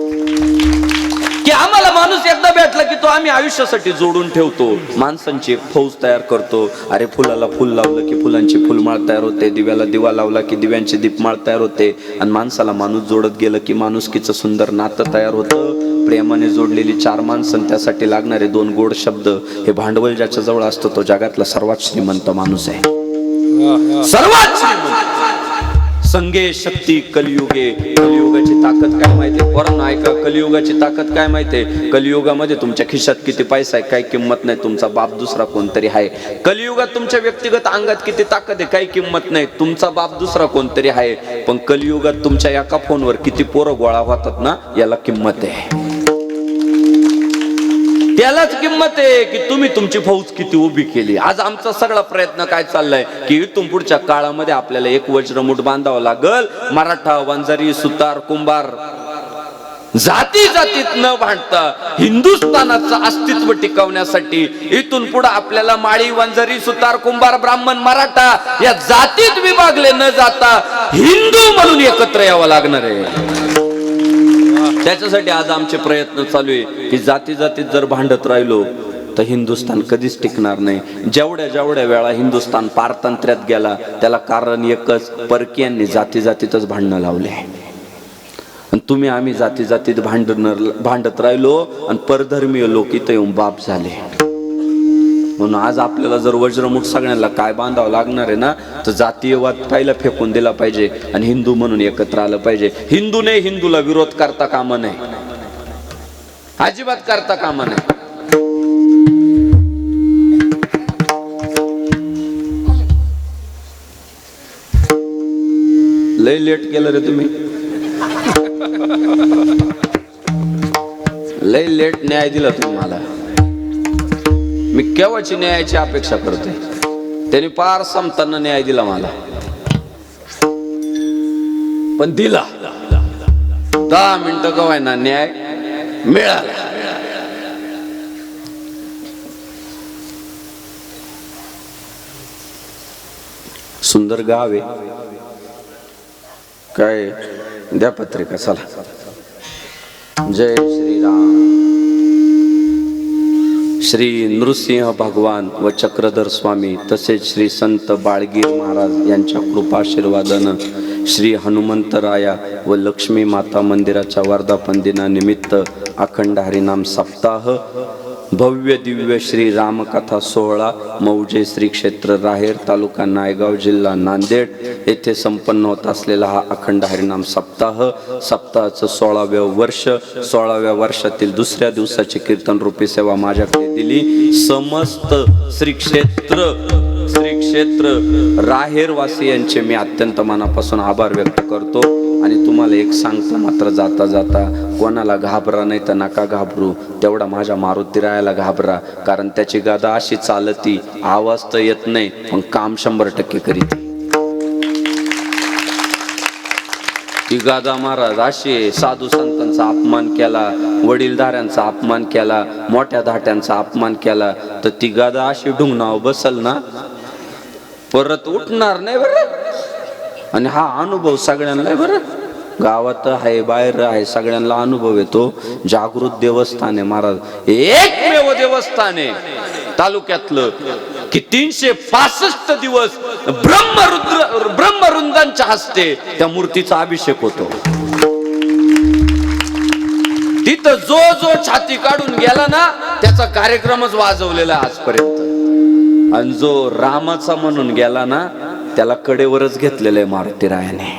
की आम्हाला माणूस एकदा भेटला की तो आम्ही आयुष्यासाठी जोडून ठेवतो, माणसांची एक फौज तयार करतो. अरे फुलाला फुल लावलं की फुलांची फुलमाळ तयार होते, दिव्याला दिवा लावला की दिव्यांची दीपमाळ तयार होते, आणि माणसाला माणूस जोडत गेलं की माणुसकीचं सुंदर नातं तयार होतं. प्रेमाने जोडलेली 4 माणसं, त्यासाठी लागणारे 2 गोड शब्द, हे भांडवल ज्याच्या जवळ असतं तो जगातला सर्वात श्रीमंत माणूस आहे. सर्वात श्रीमंत. संगे शक्ती कलियुगे. कलियुगाची ताकद काय माहितीये पोरांनो, ऐका, कलियुगाची ताकद काय माहितीये? कलियुगामध्ये तुमच्या खिशात किती पैसा आहे काही किंमत नाही, तुमचा बाप दुसरा कोणतरी आहे. कलियुगात तुमच्या व्यक्तिगत अंगात किती ताकद आहे काही किंमत नाही, तुमचा बाप दुसरा कोणतरी आहे. पण कलियुगात तुमच्या एका फोनवर किती पोरं गोळा होतात ना, याला किंमत आहे. त्यालाच किंमत आहे की तुम्ही तुमची फौज किती उभी केली. आज आमचा सगळा प्रयत्न काय चाललाय की इथून पुढच्या काळामध्ये आपल्याला एक वज्रमुठ बांधावं लागल. मराठा, वंजारी, सुतार, कुंभार जाती जातीत न भांडता हिंदुस्थानाचं अस्तित्व टिकवण्यासाठी इथून पुढे आपल्याला माळी, वंजारी, सुतार, कुंभार, ब्राह्मण, मराठा या जातीत विभागले न जाता हिंदू म्हणून एकत्र यावं लागणार आहे. त्याच्यासाठी आज आमचे प्रयत्न चालू आहे की जाती जातीत जर भांडत राहिलो तर हिंदुस्थान कधीच टिकणार नाही. जेवढ्या वेळा हिंदुस्थान पारतंत्र्यात गेला त्याला कारण एकच, परकीयांनी जाती जातीतच भांडणं लावले. आणि तुम्ही आम्ही जाती जातीत भांडत राहिलो आणि परधर्मीय लोक इथं येऊन बाप झाले. म्हणून आज आपल्याला जर वज्रमुठ सगळ्यांना काय बांधावं लागणार आहे ना, तर जातीयवाद पहिला फेकून दिला पाहिजे आणि हिंदू म्हणून एकत्र आलं पाहिजे. हिंदूने हिंदूला विरोध करता कामा नये, अजिबात करता कामा नये. लय लेट केलं रे तुम्ही, लय लेट न्याय दिला तुम्ही मला. मी केव्हाची न्यायाची अपेक्षा करतोय, त्यांनी पार संपताना न्याय दिला मला, पण दिला. 10 मिनिटं कवायना न्याय मिळाला. सुंदर गाव आहे. काय द्या पत्रिका, चला. जय श्रीराम. श्री नृसिंह भगवान व चक्रधर स्वामी तसेच श्री संत बाळगीर महाराज यांच्या कृपाशीर्वादानं श्री हनुमंतराया व लक्ष्मी माता मंदिराच्या वर्धापन दिनानिमित्त अखंड हरिनाम सप्ताह, भव्य दिव्य श्री रामकथा सोहळा मौजे श्री क्षेत्र राहेर तालुका नायगाव जिल्हा नांदेड येथे संपन्न होत असलेला हा अखंड हरिनाम सप्ताह, सप्ताहाचं 16व्या वर्ष, 16व्या वर्षातील दुसऱ्या दिवसाची कीर्तन रूपी सेवा माझ्याकडे दिली. समस्त श्री क्षेत्र राहेर वासियांचे मी अत्यंत मनापासून आभार व्यक्त करतो. आणि तुम्हाला एक सांगतो, मात्र जाता जाता कोणाला घाबरा नाही तर नका घाबरू, तेवढा माझ्या मारुतीरायाला घाबरा. कारण त्याची गादा अशी चालती, आवाज तर येत नाही पण काम 100% करीत. ती गादा महाराज अशी साधू संतांचा अपमान केला, वडीलधाऱ्यांचा अपमान केला, मोठ्या धाट्यांचा अपमान केला, तर ती गादा अशी ढुंगणाव बसल ना, परत उठणार नाही बरं. आणि हा अनुभव सगळ्यांना आहे बरं, गावात आहे बाहेर आहे, सगळ्यांना अनुभव येतो. जागृत देवस्थान आहे महाराज, एकमेव देवस्थान आहे तालुक्यातलं की 365 दिवस ब्रह्मरुंदांच्या हस्ते त्या मूर्तीचा अभिषेक होतो. तिथं जो छाती काढून गेला ना, त्याचा कार्यक्रमच वाजवलेला आजपर्यंत. आणि जो रामाचा म्हणून गेला ना, त्याला कडेवरच घेतलेलं आहे मारुतीरायाने.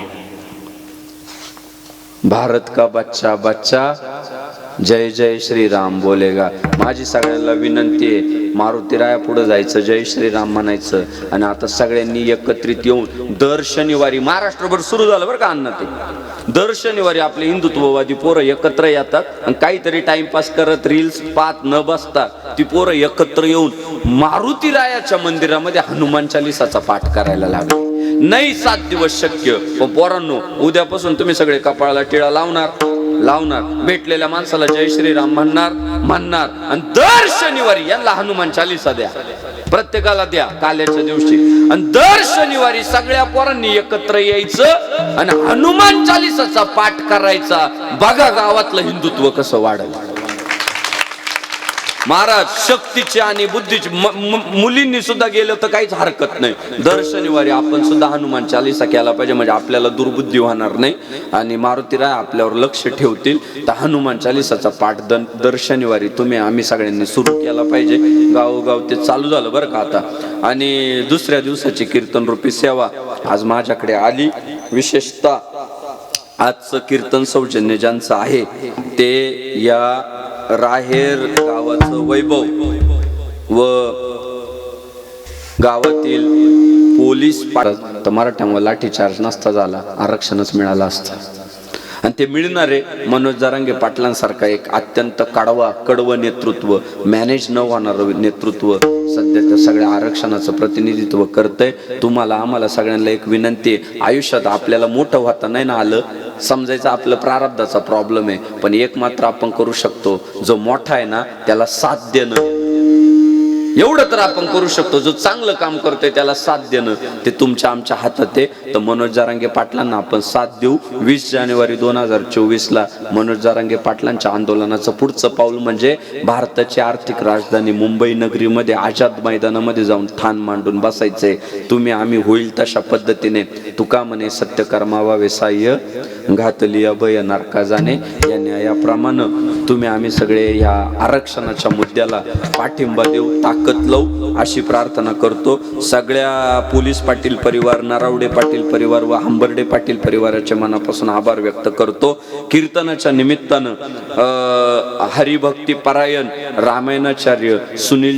भारत का बच्चा बच्चा जय जय श्रीराम बोलेगा. माझी सगळ्यांना विनंती आहे, मारुतीराया पुढे जायचं, जय श्रीराम म्हणायचं. आणि आता सगळ्यांनी एकत्रित येऊन दर शनिवारी, महाराष्ट्रभर सुरू झालं बरं का अण्णा ते, दर शनिवारी आपले हिंदुत्ववादी पोरं एकत्र येतात आणि काहीतरी टाइमपास करत रील्स पाहत न बसता ती पोरं एकत्र येऊन मारुतीरायाच्या मंदिरामध्ये हनुमान चालीसाचा पाठ करायला लागले. नाही 7 दिवस शक्य, पण पोरांनो उद्यापासून तुम्ही सगळे कपाळाला टिळा लावणार, भेटलेल्या माणसाला जय श्रीराम म्हणणार आणि दर शनिवारी यांना हनुमान चालीसा द्या, प्रत्येकाला द्या काल्याच्या दिवशी. आणि दर शनिवारी सगळ्या पोरांनी एकत्र यायचं आणि हनुमान चालीसाचा पाठ करायचा. बघा गावातलं हिंदुत्व कसं वाढलं. महाराज शक्तीचे आणि बुद्धीचे, मुलींनी सुद्धा गेलं तर काहीच हरकत नाही. दर शनिवारी आपण सुद्धा हनुमान चालीसा केला पाहिजे, म्हणजे आपल्याला दुर्बुद्धी होणार नाही आणि मारुतीराय आपल्यावर लक्ष ठेवतील. तर हनुमान चालीसाचा पाठ दर शनिवारी तुम्ही आम्ही सगळ्यांनी सुरू केला पाहिजे. गावोगाव ते चालू झालं बरं का आता. आणि दुसऱ्या दिवसाची कीर्तन रूपी सेवा आज माझ्याकडे आली. विशेषतः आजचं कीर्तन सौजन्य ज्यांचं आहे ते या राहेर गावाचं वैभव व गावातील पोलीस तर मराठ्यामुळे लाठीचार्ज नसता झाला, आरक्षणच मिळालं असतं. आणि ते मिळणारे मनोज जरांगे पाटलांसारखा एक अत्यंत कडवं नेतृत्व, मॅनेज न होणारं नेतृत्व सध्या त्या सगळ्या आरक्षणाचं प्रतिनिधित्व करतंय. तुम्हाला आम्हाला सगळ्यांना एक विनंती आहे, आयुष्यात आपल्याला मोठं होता नाही ना आलं, समजायचं आपलं प्रारब्धाचा प्रॉब्लेम आहे, पण एक मात्र आपण करू शकतो, जो मोठा आहे ना त्याला साथ देणं. एवढं तर आपण करू शकतो. जो चांगलं काम करतोय त्याला साथ देणं ते तुमच्या आमच्या हातात आहे. तर मनोज जरांगे पाटलांना आपण साथ देऊ. 20 जानेवारी 2024 ला मनोज जरांगे पाटलांच्या आंदोलनाचं पुढचं पाऊल म्हणजे भारताची आर्थिक राजधानी मुंबई नगरीमध्ये आझाद मैदानामध्ये जाऊन ठाण मांडून बसायचंय. तुम्ही आम्ही होईल तशा पद्धतीने. तुका म्हणे सत्य कर्मावा साह्य घातली अभय नारका जाणे या न्यायाप्रमाणे तुम्ही आम्ही सगळे या आरक्षणाच्या मुद्द्याला पाठिंबा देऊ, ताकद लावू अशी प्रार्थना करतो. सगळ्या पोलीस पाटील परिवार, नरावडे पाटील परिवार व हंबर्डे पाटील परिवाराच्या मनापासून आभार व्यक्त करतो. कीर्तनाच्या निमित्तानं हरिभक्ती परायण रामायणाचार्य सुनील